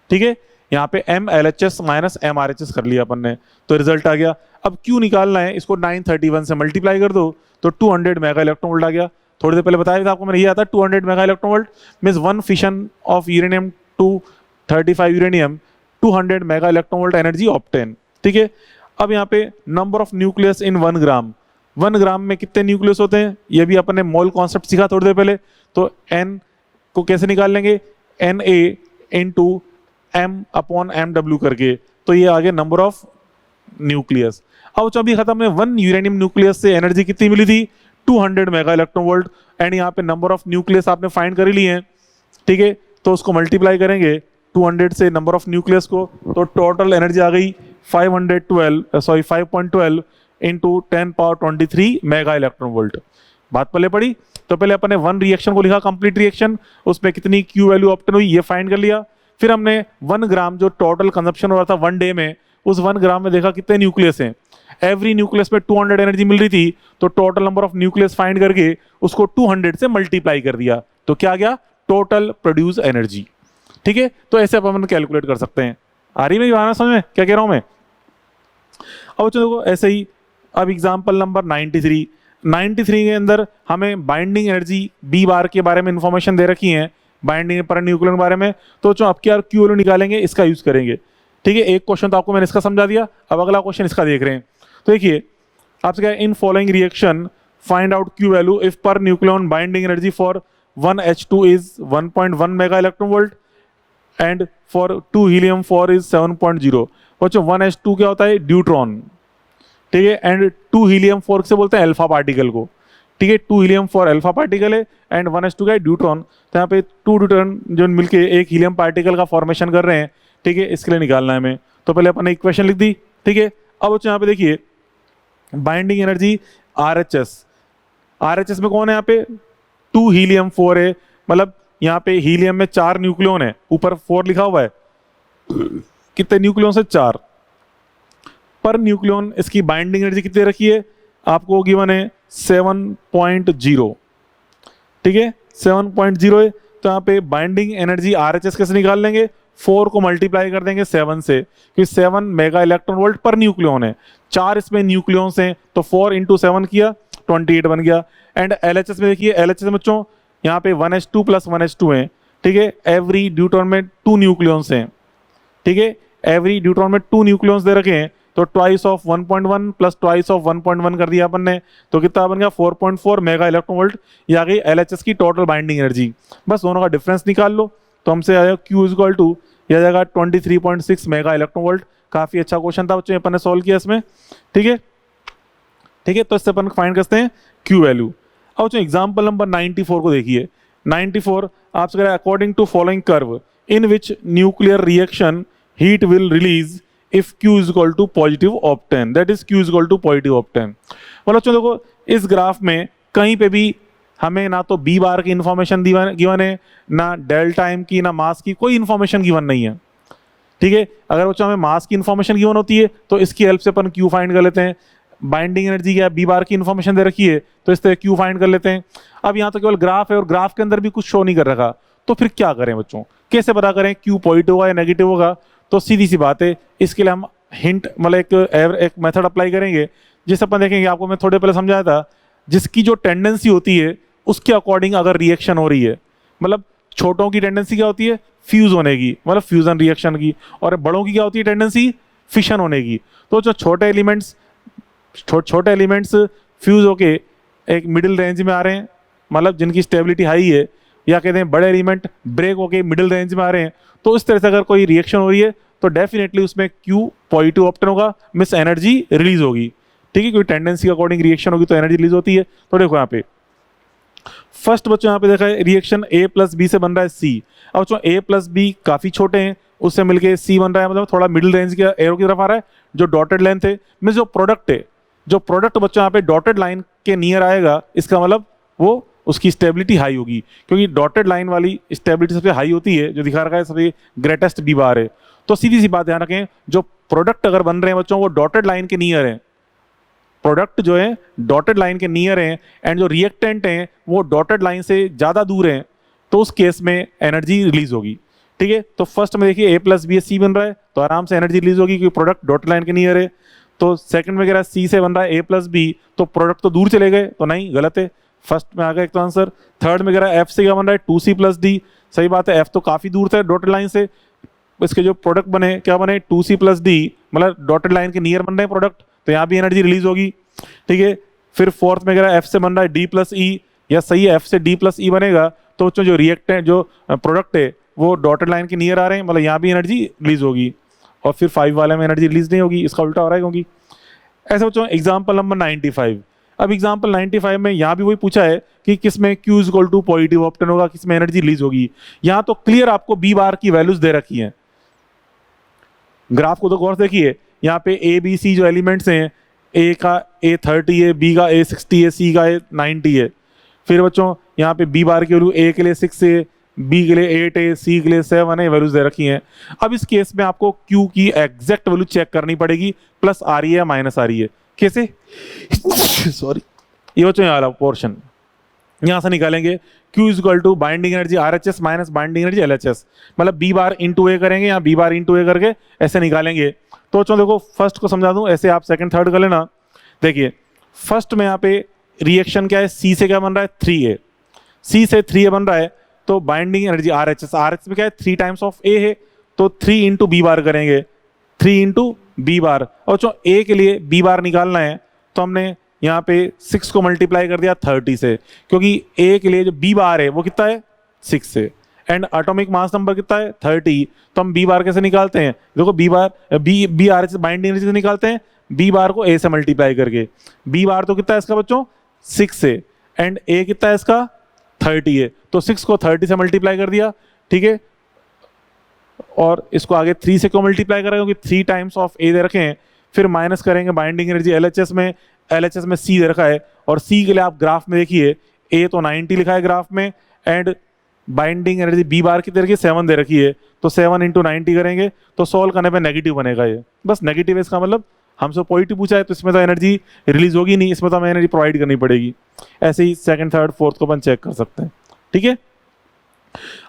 Speaker 1: ठीक है। यहाँ पे MLHS माइनस MRHS कर लिया अपन ने, तो रिजल्ट आ गया। अब क्यू निकालना है, इसको 931 से मल्टीप्लाई कर दो तो 200 मेगा इलेक्ट्रॉन वोल्ट आ गया। थोड़ी देर पहले बताया था आपको मैंने, ये आता 200 mega electron volt means 1 fission of uranium 235 uranium 200 mega electron volt energy obtain, ठीक है। अब यहाँ पे नंबर ऑफ न्यूक्लियस इन 1 ग्राम, 1 ग्राम में कितने न्यूक्लियस होते हैं, ये भी अपन ने मोल कॉन्सेप्ट सीखा थोड़ी देर पहले। तो N को कैसे निकाल लेंगे, Na इंटू M/MW करके, तो ये आगे नंबर ऑफ न्यूक्लियस। अब जब भी खत्म है, 1 यूरेनियम न्यूक्लियस से एनर्जी कितनी मिली थी, 200 मेगा इलेक्ट्रॉन वोल्ट, एंड यहाँ पे नंबर ऑफ न्यूक्लियस आपने फाइंड कर ही लिए हैं, ठीक है। तो उसको मल्टीप्लाई करेंगे 200 से नंबर ऑफ न्यूक्लियस को, तो टोटल एनर्जी आ गई 512 इंटू 10⁻23 मेगा इलेक्ट्रॉन वोल्ट। बात पहले पड़ी, तो पहले अपने 1 रिएक्शन को लिखा कंप्लीट रिएक्शन, उसमें कितनी क्यू वैल्यू ऑब्टेन हुई ये फाइंड कर लिया। फिर हमने 1 ग्राम जो टोटल कंजप्शन हो रहा था 1 डे में, उस 1 ग्राम में देखा कितने न्यूक्लियस हैं, एवरी न्यूक्लियस में 200 एनर्जी मिल रही थी, तो total number of nucleus find करके उसको 200 से मल्टीप्लाई कर दिया, तो क्या आ गया, टोटल प्रोड्यूस एनर्जी, ठीक है। तो ऐसे अपन कैलकुलेट कर सकते हैं। आ रही मेरी बात समझ में, क्या कह रहा हूं मैं? अब देखो ऐसे ही, अब एग्जाम्पल नंबर 93 के अंदर हमें बाइंडिंग एनर्जी B बार के बारे में इंफॉर्मेशन दे रखी है, बाइंडिंग पर न्यूक्लियर के बारे में। तो जो आपके क्यू वैल्यू निकालेंगे इसका यूज करेंगे, ठीक है। एक क्वेश्चन तो आपको मैंने इसका समझा दिया, अब अगला क्वेश्चन इसका देख रहे हैं। तो देखिए आपसे क्या, in following reaction find out Q value if पर nucleon binding energy for 1H2 is 1.1 mega electron volt and for 2 helium 4 is 7.0। बच्चों 1H2 क्या होता है, ड्यूट्रॉन, ठीक है, एंड 2 हीलियम 4 से बोलते हैं अल्फा पार्टिकल को, ठीक है। 2 हीलियम 4 अल्फा पार्टिकल है एंड 1H2 का ड्यूट्रॉन। तो यहाँ पे 2 ड्यूट्रॉन जो मिलके एक हीलियम पार्टिकल का फॉर्मेशन कर रहे हैं, ठीक है, इसके लिए निकालना है हमें। तो पहले अपन ने इक्वेशन लिख दी, ठीक है। अब बच्चों यहाँ पे देखिए बाइंडिंग एनर्जी RHS में कौन है, यहाँ पे 2 हीलियम 4 है, मतलब यहाँ पे हीलियम में 4 न्यूक्लियन है, ऊपर 4 लिखा हुआ है, कितने न्यूक्लियन से 4 पर न्यूक्लियन। इसकी बाइंडिंग एनर्जी कितनी रखी है आपको, गिवन है 7.0, ठीक है, 7.0 है। तो यहाँ पे बाइंडिंग एनर्जी RHS कैसे निकाल लेंगे, 4 को मल्टीप्लाई कर देंगे 7 से, क्योंकि 7 mega electron volt per nucleon है, 4 इसमें न्यूक्लियंस हैं, तो 4 इंटू 7 किया 28 बन गया। एंड LHS में देखिए, LHS में बच्चों यहाँ पे 1s2 प्लस 1s2 है, ठीक है। एवरी ड्यूट्रॉन में 2 न्यूक्लियॉन्स हैं, ठीक है। एवरी ड्यूट्रॉन में 2 न्यूक्लियॉन्स दे रखे हैं, तो twice of 1.1 plus twice of 1.1 कर दिया अपन ने, तो कितना बन गया 4.4 मेगा इलेक्ट्रॉन वोल्ट। ये आ गई LHS की टोटल बाइंडिंग एनर्जी। बस दोनों का डिफरेंस निकाल लो, तो हमसे आएगा Q इक्वल टू, यह आ जाएगा 23.6 मेगा इलेक्ट्रॉन वोल्ट। काफ़ी अच्छा क्वेश्चन था बच्चों, अपन ने सॉल्व किया इसमें, ठीक है, ठीक है। तो इससे अपन फाइंड करते हैं Q वैल्यू। अब बच्चों एग्जाम्पल नंबर 94 को देखिए। 94 आपसे कह रहा है according to following curve in which nuclear reaction heat will release if Q is equal to positive of 10, that is Q is equal to positive of 10। मतलब बच्चों देखो इस ग्राफ में कहीं पे भी हमें ना तो बी बार की इंफॉर्मेशन गिवन है, ना डेल टाइम की, ना मास की, कोई इंफॉर्मेशन गिवन नहीं है, ठीक है। अगर बच्चों हमें मास की इंफॉर्मेशन गिवन होती है तो इसकी हेल्प से अपन Q फाइंड कर लेते हैं। बाइंडिंग एनर्जी क्या है, बी बार की इंफॉर्मेशन दे रखी है, तो इस तरह Q फाइंड कर लेते हैं। अब यहाँ तो केवल ग्राफ है और ग्राफ के अंदर भी कुछ शो नहीं कर रखा, तो फिर क्या करें बच्चों, कैसे पता करें Q पॉजिटिव होगा या नेगेटिव होगा। तो सीधी सी बात है, इसके लिए हम हिंट मतलब एक मेथड अप्लाई करेंगे, जिसे अपन देखेंगे, आपको मैं थोड़े पहले समझाया था, जिसकी जो टेंडेंसी होती है उसके अकॉर्डिंग अगर रिएक्शन हो रही है, मतलब छोटों की टेंडेंसी क्या होती है, फ्यूज होने की, मतलब फ्यूजन रिएक्शन की, और बड़ों की क्या होती है टेंडेंसी, फिशन होने की। तो जो छोटे एलिमेंट्स फ्यूज होके एक मिडिल रेंज में आ रहे हैं, मतलब जिनकी स्टेबिलिटी हाई है, या कहते हैं बड़े एलिमेंट ब्रेक होके मिडिल रेंज में आ रहे हैं, तो इस तरह से अगर कोई रिएक्शन हो रही है तो डेफिनेटली उसमें Q पॉजिटिव ऑप्टेन होगा, मिस एनर्जी रिलीज होगी, ठीक है। कोई टेंडेंसी के अकॉर्डिंग रिएक्शन होगी तो एनर्जी रिलीज होती है। तो देखो यहाँ पे फर्स्ट बच्चों यहाँ पे देखा है रिएक्शन A प्लस बी से बन रहा है C। अब बच्चों A प्लस बी काफ़ी छोटे हैं, उससे मिलके C बन रहा है, मतलब थोड़ा मिडिल रेंज के एरो की तरफ आ रहा है। जो डॉटेड लाइन थे मीन जो प्रोडक्ट है, जो प्रोडक्ट बच्चों यहाँ पे डॉटेड लाइन के नियर आएगा, इसका मतलब वो उसकी स्टेबिलिटी हाई होगी, क्योंकि डॉटेड लाइन वाली स्टेबिलिटी सबसे हाई होती है, जो दिखा रखा है सबसे ग्रेटेस्ट बी बार है। तो सीधी सी बात ध्यान रखें, जो प्रोडक्ट अगर बन रहे हैं बच्चों वो डॉटेड लाइन के नियर है, प्रोडक्ट जो है डॉटेड लाइन के नियर हैं, एंड जो रिएक्टेंट हैं वो डॉटेड लाइन से ज़्यादा दूर हैं, तो उस केस में एनर्जी रिलीज होगी, ठीक है। तो फर्स्ट में देखिए A प्लस बी C बन रहा है, तो आराम से एनर्जी रिलीज होगी क्योंकि प्रोडक्ट डॉटेड लाइन के नियर है। तो सेकंड में कह रहा है C से बन रहा है A प्लस बी, तो प्रोडक्ट तो दूर चले गए, तो नहीं, गलत है, फर्स्ट में आ गया एक तो आंसर। थर्ड में कह रहा है F से क्या बन रहा है 2C प्लस D, सही बात है, F तो काफ़ी दूर था डॉटेड लाइन से, इसके जो प्रोडक्ट बने क्या बने 2C प्लस D, मतलब डॉटेड लाइन के नियर बन रहे हैं प्रोडक्ट, तो यहाँ भी एनर्जी रिलीज होगी, ठीक है। फिर फोर्थ में कह रहा है F से बन रहा है D प्लस E, या सही है F से D प्लस E बनेगा, तो बच्चों जो रिएक्टेंट जो प्रोडक्ट है वो डॉटेड लाइन के नियर आ रहे हैं, मतलब यहाँ भी एनर्जी रिलीज होगी, और फिर 5 वाले में एनर्जी रिलीज नहीं होगी, इसका उल्टा हो रहा है क्योंकि ऐसे। बच्चों एग्जाम्पल नंबर 95, अब एग्जाम्पल 95 में यहाँ भी वही पूछा है कि किसमें Q is equal to positive obtain होगा, किसमें एनर्जी रिलीज होगी। यहाँ तो क्लियर आपको बी बार की वैल्यूज दे रखी हैं, ग्राफ को तो गौर से देखिए, यहाँ पे A B C जो एलिमेंट्स हैं, A का A30 है, B का A60 है, C का A90 है। फिर बच्चों यहाँ पे बी बार की वैल्यू A के लिए 6 है, B के लिए 8 है, C के लिए 7 है, वैल्यूज दे रखी हैं। अब इस केस में आपको Q की एग्जैक्ट वैल्यू चेक करनी पड़ेगी, प्लस आ रही है या माइनस आ रही है, कैसे सॉरी, ये बच्चों यहाँ वाला पोर्शन यहाँ से निकालेंगे। Q is equal to binding energy RHS minus binding energy LHS, मतलब बी बार इंटू A करेंगे या बी बार इंटू A करके ऐसे निकालेंगे। तो बच्चों देखो फर्स्ट को समझा दूं, ऐसे आप सेकंड थर्ड कर लेना। देखिए फर्स्ट में यहाँ पे रिएक्शन क्या है, C से क्या बन रहा है 3A, C से 3A बन रहा है, तो बाइंडिंग एनर्जी RHS में क्या है 3 टाइम्स ऑफ A है, तो 3 इंटू बी बार करेंगे, 3 इंटू बी बार। और जो A के लिए बी बार निकालना है तो हमने यहाँ पे 6 को मल्टीप्लाई कर दिया 30 से, क्योंकि A के लिए जो बी बार है वो कितना है 6 से, एंड एटॉमिक मास नंबर कितना है 30, तो हम बी बार कैसे निकालते हैं, देखो B bar B R binding energy से निकालते हैं, बी बार को A से मल्टीप्लाई करके। बी बार तो कितना है इसका बच्चों 6 से, एंड A कितना है इसका 30 है, तो 6 को 30 से मल्टीप्लाई कर दिया, ठीक है। और इसको आगे 3 से क्यों मल्टीप्लाई करेंगे, क्योंकि 3 टाइम्स ऑफ A दे रखे हैं। फिर माइनस करेंगे बाइंडिंग एनर्जी LHS में C दे रखा है, और C के लिए आप ग्राफ में देखिए A तो 90 लिखा है ग्राफ में, and binding energy B bar की तरह 7 दे रखी है, तो 7 इंटू 90 करेंगे तो सॉल्व करने पे नेगेटिव बनेगा, ये बस नेगेटिव है, इसका मतलब हमसे पॉजिटिव पूछा है तो इसमें तो एनर्जी रिलीज होगी नहीं, इसमें तो हमें एनर्जी प्रोवाइड करनी पड़ेगी। ऐसे ही सेकंड थर्ड फोर्थ को अपन चेक कर सकते हैं, ठीक है।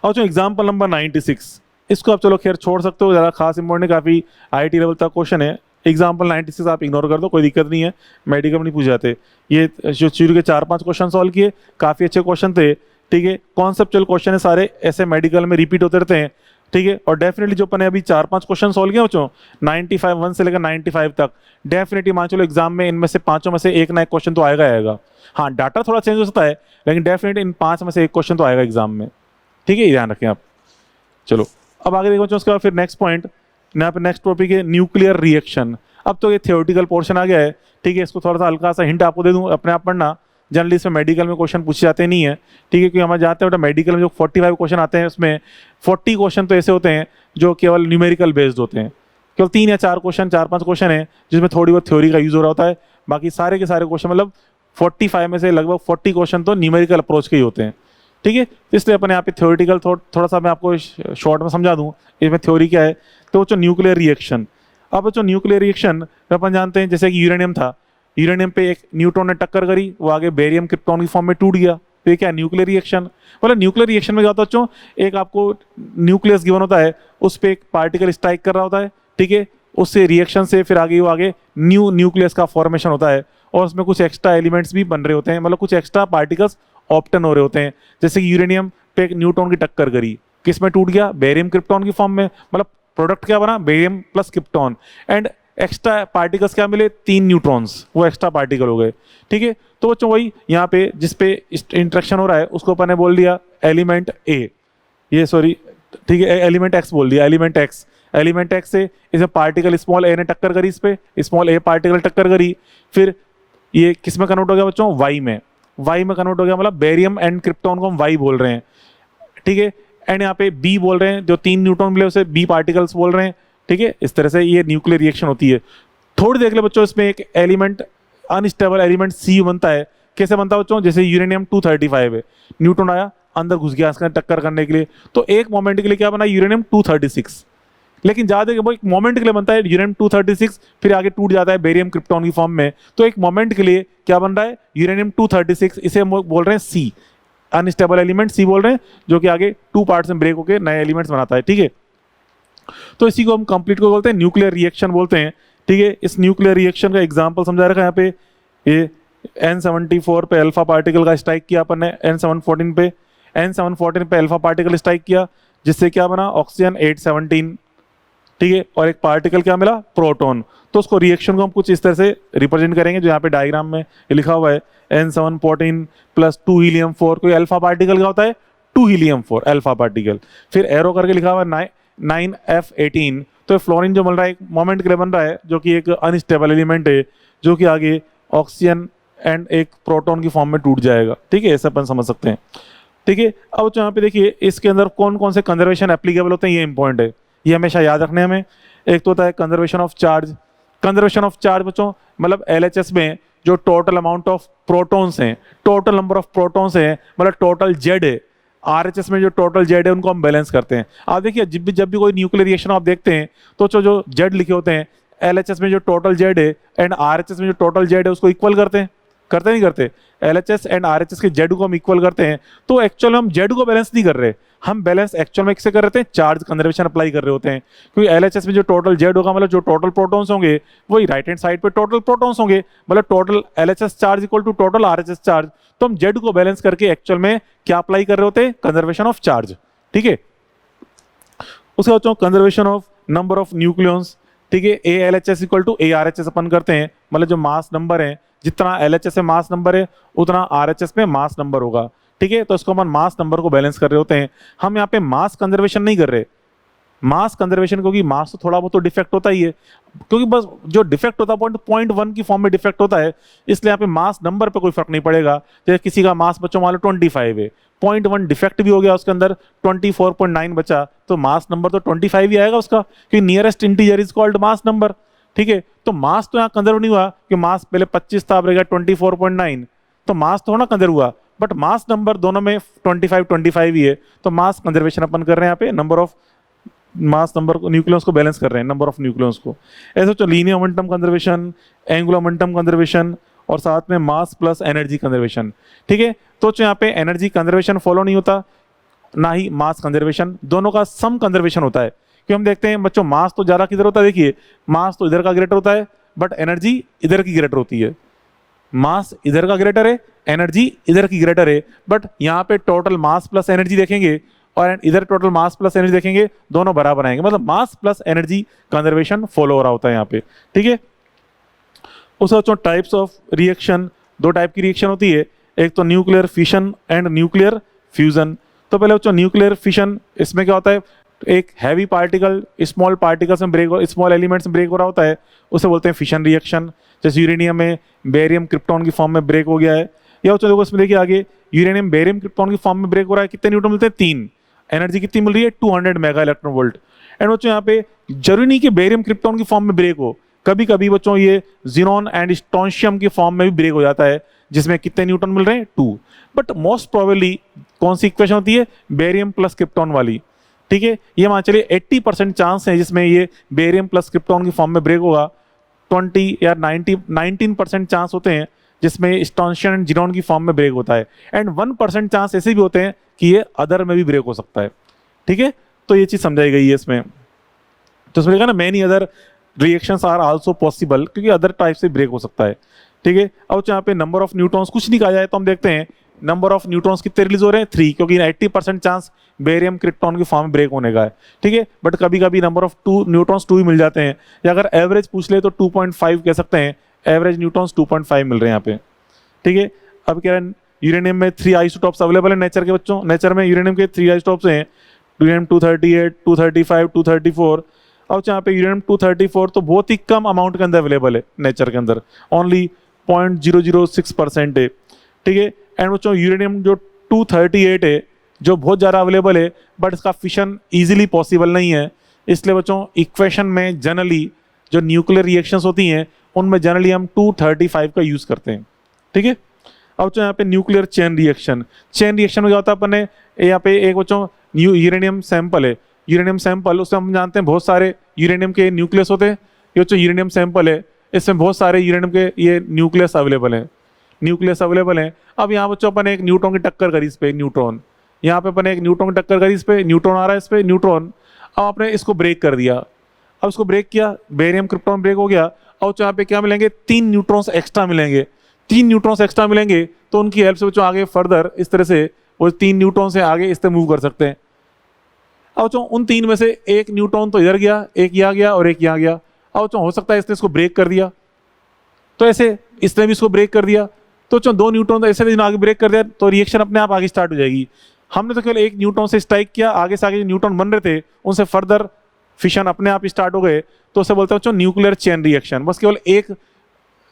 Speaker 1: और जो एग्जाम्पल नंबर 96, इसको आप चलो खैर छोड़ सकते हो, ज़्यादा खास इंपॉर्टेंट, काफ़ी IIT लेवल तक क्वेश्चन है। एग्जाम्पल 96 आप इग्नोर कर दो, कोई दिक्कत नहीं है, मेडिकल नहीं पूछ जाते। ये जो शुरू के 4-5 क्वेश्चन सॉल्व किए, काफ़ी अच्छे क्वेश्चन थे, ठीक है, कॉन्सेप्चुअल क्वेश्चन है सारे, ऐसे मेडिकल में रिपीट होते रहते हैं, ठीक है। और डेफिनेटली जो अपन ने अभी 4-5 क्वेश्चन सॉल्व किया बच्चों 95 1 से लेकर 95 तक, डेफिनेटली मान चलो एग्जाम में इनमें से पांचों में से एक ना एक क्वेश्चन तो आएगा आएगा। हाँ, डाटा थोड़ा चेंज हो सकता है, लेकिन डेफिनेटली इन 5 में से एक क्वेश्चन तो आएगा एग्जाम में, ठीक है, ये ध्यान रखें आप। चलो अब आगे देखो बच्चों, उसके बाद फिर नेक्स्ट पॉइंट, यहाँ पे नेक्स्ट टॉपिक है न्यूक्लियर रिएक्शन। अब तो ये थियोरेटिकल पोर्शन आ गया है, ठीक है, इसको थोड़ा सा हल्का सा हिंट आपको दे दूं, अपने आप पढ़ना, जनरली इसमें मेडिकल में क्वेश्चन पूछे जाते नहीं है, ठीक है, क्योंकि हमें जानते हैं मेडिकल में जो 45 क्वेश्चन आते हैं उसमें 40 क्वेश्चन तो ऐसे होते हैं जो केवल न्यूमेरिकल बेस्ड होते हैं, केवल 3 या 4 क्वेश्चन, 4-5 क्वेश्चन है जिसमें थोड़ी बहुत थ्योरी का यूज हो रहा होता है, बाकी सारे के सारे क्वेश्चन मतलब 45 में से लगभग 40 क्वेश्चन तो न्यूमेरिकल अप्रोच के ही होते हैं, ठीक है। इसलिए अपन यहाँ पे थ्योरेटिकल थोड़ा सा मैं आपको शॉर्ट में समझा दूं इसमें थ्योरी क्या है। तो जो न्यूक्लियर रिएक्शन, अब जो न्यूक्लियर रिएक्शन अपन जानते हैं, जैसे कि यूरेनियम था, यूरेनियम पे एक न्यूट्रॉन ने टक्कर करी, वो आगे बेरियम क्रिप्टॉन की फॉर्म में टूट गया, तो ये क्या न्यूक्लियर रिएक्शन। मतलब न्यूक्लियर रिएक्शन में क्या होता है बच्चों, एक आपको न्यूक्लियस गिवन होता है, उस पर एक पार्टिकल स्ट्राइक कर रहा होता है, ठीक है, उससे रिएक्शन से फिर आगे वो आगे न्यू न्यूक्लियस का फॉर्मेशन होता है, और उसमें कुछ एक्स्ट्रा एलिमेंट्स भी बन रहे होते हैं, मतलब कुछ एक्स्ट्रा पार्टिकल्स ऑप्टन हो रहे होते हैं। जैसे कि यूरेनियम पे एक न्यूट्रॉन की टक्कर करी, किस में टूट गया, बेरियम क्रिप्टॉन की फॉर्म में, मतलब प्रोडक्ट क्या बना, barium plus krypton, and extra particles क्या मिले, 3 न्यूट्रॉन्स, वो एक्स्ट्रा पार्टिकल हो गए, ठीक है। तो बच्चों वही यहाँ पे जिस पे इंटरेक्शन हो रहा है उसको अपन ने बोल दिया एलिमेंट ए, ये सॉरी, ठीक है, एलिमेंट एक्स बोल दिया, एलिमेंट एक्स, एलिमेंट एक्स से इसे पार्टिकल स्मॉल ए ने टक्कर करी, इस पे स्मॉल ए पार्टिकल टक्कर करी, फिर ये किस में कन्वर्ट हो गया बच्चों, वाई में, वाई में कन्वर्ट हो गया, मतलब बेरियम एंड क्रिप्टॉन को हम वाई बोल रहे हैं, ठीक है। एंड यहाँ पे बी बोल रहे हैं, जो 3 न्यूट्रॉन मिले उसे बी पार्टिकल्स बोल रहे हैं, ठीक है। इस तरह से ये न्यूक्लियर रिएक्शन होती है। थोड़ी देख ले बच्चों, इसमें एक एलिमेंट अनस्टेबल एलिमेंट सी बनता है, कैसे बनता है बच्चों, जैसे यूरेनियम 235 है, न्यूट्रॉन आया अंदर घुस गया इसका टक्कर करने के लिए, तो एक मोमेंट के लिए क्या बना, यूरेनियम 236, लेकिन ज्यादा वो एक मोमेंट के लिए बनता है यूरेनियम 236, फिर आगे टूट जाता है बेरियम क्रिप्टॉन की फॉर्म में, तो एक मोमेंट के लिए क्या बन रहा है, यूरेनियम 236, इसे हम बोल रहे हैं सी, अनस्टेबल एलिमेंट सी बोल रहे हैं, जो कि आगे 2 पार्ट्स में ब्रेक होकर नए एलिमेंट्स बनाता है, ठीक है। तो इसी को हम कंप्लीट को बोलते हैं न्यूक्लियर रिएक्शन बोलते हैं, ठीक है। इस न्यूक्लियर रिएक्शन का एग्जांपल समझा रखा है यहाँ पे, ये N74 पे अल्फा पार्टिकल का स्ट्राइक किया अपन ने, N714 पे अल्फा पार्टिकल स्ट्राइक किया, जिससे क्या बना, ऑक्सीजन 817, ठीक है, और एक पार्टिकल क्या मिला, प्रोटॉन। तो उसको रिएक्शन को हम कुछ इस तरह से रिप्रेजेंट करेंगे, जो यहाँ पे डायग्राम में लिखा हुआ है, N714 प्लस 2 हीलियम 4, कोई अल्फा पार्टिकल का होता है 2 हीलियम 4 अल्फा पार्टिकल, फिर एरो करके लिखा हुआ है 9F18, तो फ्लोरीन जो मिल रहा है एक मोमेंट के लिए बन रहा है, जो कि एक अनस्टेबल एलिमेंट है, जो कि आगे ऑक्सीजन एंड एक प्रोटॉन की फॉर्म में टूट जाएगा, ठीक है, ऐसा अपन समझ सकते हैं, ठीक है। अब यहाँ पे देखिए इसके अंदर कौन कौन से कंजर्वेशन एप्लीकेबल होते हैं, ये इंपॉर्टेंट है, ये हमेशा याद रखने हमें। एक तो होता है conservation of charge, conservation of charge बच्चों मतलब LHS में जो टोटल अमाउंट ऑफ प्रोटॉन्स हैं, टोटल नंबर ऑफ प्रोटॉन्स हैं, मतलब टोटल जेड है, RHS में जो टोटल जेड है उनको हम बैलेंस करते हैं। आप देखिए जब भी कोई न्यूक्लियर रिएक्शन आप देखते हैं तो जो जेड लिखे होते हैं, LHS में जो टोटल जेड है एंड RHS में जो टोटल जेड है उसको इक्वल करते हैं, करते नहीं करते, LHS एंड RHS के जेड को हम इक्वल करते हैं, तो एक्चुअल में हम जेड को बैलेंस नहीं कर रहे, हम बैलेंस एक्चुअल में किससे कर रहे थे, चार्ज कंजर्वेशन अप्लाई कर रहे होते हैं, क्योंकि LHS में जो टोटल जेड होगा मतलब जो टोटल प्रोटॉन्स होंगे वही राइट हैंड साइड पे टोटल प्रोटॉन्स होंगे, मतलब total LHS charge equal to total RHS charge, तो हम जेड को बैलेंस करके एक्चुअल में क्या अप्लाई कर रहे होते हैं, कंजर्वेशन ऑफ चार्ज, ठीक है। उसके बाद conservation of number of nucleons, ठीक है, ALHS इक्वल टू ARHS अपन करते हैं, मतलब जो मास नंबर है, जितना LHS में मास नंबर है उतना RHS में मास नंबर होगा, ठीक है, तो इसको अपन मास नंबर को बैलेंस कर रहे होते हैं। हम यहाँ पे मास कंजर्वेशन नहीं कर रहे, मास कंजर्वेशन, क्योंकि मास तो थोड़ा बहुत तो डिफेक्ट होता ही है, क्योंकि बस जो डिफेक्ट होता है 0.1 की फॉर्म में डिफेक्ट होता है, इसलिए यहाँ पे मास नंबर पे कोई फर्क नहीं पड़ेगा। जैसे किसी का मास बच्चों मान लो 25 है, 0.1 डिफेक्ट भी हो गया उसके अंदर, 24.9 बचा, तो मास नंबर तो 25 ही आएगा उसका, क्योंकि nearest integer is called mass number, ठीक है। तो मास तो यहाँ कंजर्व नहीं हुआ कि मास पहले 25 था, अब रहेगा 24.9, तो मास तो ना कंजर्व हुआ, बट मास नंबर दोनों में 25 ही है, तो मास कंजर्वेशन अपन कर रहे हैं यहाँ पे, नंबर ऑफ मास नंबर को न्यूक्लियस को बैलेंस कर रहे हैं, नंबर ऑफ न्यूक्लियस को। ऐसे तो linear momentum conservation, angular momentum conservation और साथ में मास प्लस एनर्जी कंजर्वेशन, ठीक है। तो यहाँ पे एनर्जी कंजर्वेशन फॉलो नहीं होता, ना ही मास कंजर्वेशन, दोनों का सम कंजर्वेशन होता है। क्योंकि हम देखते हैं बच्चों मास तो ज्यादा किधर होता है, देखिए मास तो इधर का ग्रेटर होता है, बट एनर्जी इधर की ग्रेटर होती है, मास इधर का ग्रेटर है, एनर्जी इधर की ग्रेटर है, बट यहाँ पे टोटल मास प्लस एनर्जी देखेंगे और इधर टोटल मास प्लस एनर्जी देखेंगे, दोनों बराबर आएंगे, मतलब mass plus energy conservation follow हो रहा होता है यहाँ पे, ठीक है। उसके बाद टाइप्स ऑफ रिएक्शन, दो टाइप की रिएक्शन होती है, एक तो nuclear fission and nuclear fusion. तो पहले बच्चों न्यूक्लियर फिशन, इसमें क्या होता है, एक हैवी पार्टिकल स्मॉल पार्टिकल्स में ब्रेक, स्मॉल एलिमेंट्स में ब्रेक हो रहा होता है, उसे बोलते हैं फिशन रिएक्शन। जैसे यूरेनियम में बेरियम क्रिप्टॉन की फॉर्म में ब्रेक हो गया है, या बच्चों देखो इसमें देखिए आगे, यूरेनियम बेरियम क्रिप्टॉन की फॉर्म में ब्रेक हो रहा है, कितने न्यूट्रॉन मिलते हैं, 3, एनर्जी कितनी मिल रही है, 200 मेगा इलेक्ट्रॉन वोल्ट। एंड बच्चों यहाँ पे जरूरी नहीं कि बेरियम क्रिप्टॉन की फॉर्म में ब्रेक हो, कभी कभी बच्चों ये जिनॉन एंड स्ट्रोंशियम की फॉर्म में भी ब्रेक हो जाता है, जिसमें कितने न्यूट्रॉन मिल रहे हैं, 2। बट मोस्ट प्रोबेबली कौन सी इक्वेशन होती है, बेरियम प्लस क्रिप्टॉन वाली, ठीक है। ये मान चलिए 80% चांस है जिसमें ये बेरियम प्लस क्रिप्टॉन की फॉर्म में ब्रेक होगा, 20 या 19% चांस होते हैं जिसमें स्ट्रोंशियम एंड जिनॉन की फॉर्म में ब्रेक होता है, एंड 1% चांस ऐसे भी होते हैं कि ये अदर में भी ब्रेक हो सकता है, ठीक है। तो ये चीज समझाई गई है इसमें। तो इसमें देखा ना, many other reactions are also possible, क्योंकि अदर टाइप से ब्रेक हो सकता है, ठीक है। अब यहाँ पे नंबर ऑफ न्यूट्रॉन्स कुछ नहीं कहा जाए तो हम देखते हैं नंबर ऑफ न्यूट्रॉन्स कितने रिलीज हो रहे हैं, 3, क्योंकि 80% चांस बेरियम क्रिप्टॉन की फॉर्म में ब्रेक होने का है, ठीक है। बट कभी कभी नंबर ऑफ न्यूट्रॉन्स 2 ही मिल जाते हैं, या अगर एवरेज पूछ ले तो 2.5 कह सकते हैं, एवरेज न्यूट्रॉन्स 2.5 मिल रहे हैं यहाँ पे, ठीक है। अब कह रहे हैं यूरेनियम में 3 आइसोटॉप्स अवेलेबल है नेचर के बच्चों, नेचर में यूरेनियम के 3 आइसोटॉप्स हैं, यूरेनियम 238, 235, 234। अब यहाँ पे यूरेनियम 234 तो बहुत ही कम अमाउंट के अंदर अवेलेबल है नेचर के अंदर, ओनली 0.006% है, ठीक है। एंड बच्चों यूरेनियम जो 238 है जो बहुत ज़्यादा अवेलेबल है, बट इसका फिशन इजीली पॉसिबल नहीं है, इसलिए बच्चों इक्वेशन में जनरली जो न्यूक्लियर रिएक्शंस होती हैं उनमें जनरली हम 235 का यूज़ करते हैं, ठीक है। अब बच्चों यहाँ पे nuclear chain reaction, chain reaction में क्या होता है, अपन ने यहाँ पे एक बच्चों यूरेनियम सैंपल है, यूरेनियम सैंपल, उसमें हम जानते हैं बहुत सारे यूरेनियम के न्यूक्लियस होते हैं, ये बच्चों यूरेनियम सैंपल है, इसमें बहुत सारे यूरेनियम के ये न्यूक्लियस अवेलेबल हैं, न्यूक्लियस अवेलेबल हैं। अब यहाँ बच्चों अपन एक न्यूट्रॉन की टक्कर करी इस पे, न्यूट्रॉन, यहाँ पे अपन एक न्यूट्रॉन की टक्कर करी इस पे, न्यूट्रॉन आ रहा है इस पे, न्यूट्रॉन, अब आपने इसको ब्रेक कर दिया, अब इसको ब्रेक किया, बेरियम क्रिप्टॉन ब्रेक हो गया, और यहाँ पे क्या मिलेंगे, 3 न्यूट्रॉन्स एक्स्ट्रा मिलेंगे, 3 न्यूट्रॉन्स एक्स्ट्रा मिलेंगे, तो उनकी हेल्प से बच्चों आगे फर्दर इस तरह से वो 3 न्यूट्रॉन से आगे इस तरह मूव कर सकते हैं। अब बच्चों उन 3 में से एक न्यूट्रॉन तो इधर गया, एक यहाँ गया और एक यहाँ गया, अब बच्चों हो सकता है इसने इसको ब्रेक कर दिया, तो ऐसे इसने भी इसको ब्रेक कर दिया, तो बच्चों 2 न्यूट्रॉन तो ऐसे आगे ब्रेक कर दिया, तो रिएक्शन अपने आप आगे स्टार्ट हो जाएगी। हमने तो केवल एक न्यूट्रॉन से स्ट्राइक किया, आगे से आगे जो न्यूट्रॉन बन रहे थे उनसे फर्दर फिशन अपने आप स्टार्ट हो गए, तो उसे बोलते हैं बच्चों न्यूक्लियर चेन रिएक्शन। बस केवल एक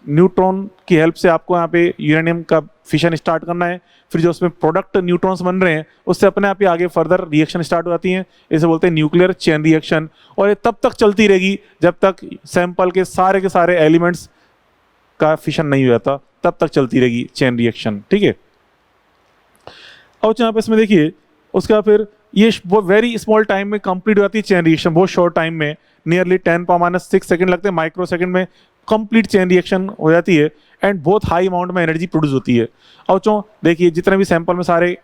Speaker 1: न्यूट्रॉन की हेल्प से आपको यहाँ पे यूरेनियम का फिशन स्टार्ट करना है, फिर जो उसमें प्रोडक्ट न्यूट्रॉन्स बन रहे हैं उससे अपने आप ही आगे फर्दर रिएक्शन स्टार्ट हो जाती हैं, इसे बोलते हैं न्यूक्लियर चेन रिएक्शन। और ये तब तक चलती रहेगी जब तक सैंपल के सारे एलिमेंट्स का फिशन नहीं हो जाता, तब तक चलती रहेगी चेन रिएक्शन, ठीक है। और यहाँ पे इसमें देखिए उसका फिर ये वो वेरी स्मॉल टाइम में कंप्लीट हो जाती है चेन रिएक्शन, बहुत शॉर्ट टाइम में, नियरली 10⁻⁶ सेकंड लगते हैं, माइक्रो सेकंड में कंप्लीट चेन रिएक्शन हो जाती है, एंड बहुत हाई अमाउंट में एनर्जी प्रोड्यूस होती है। और देखिए जितने भी सैंपल में सारे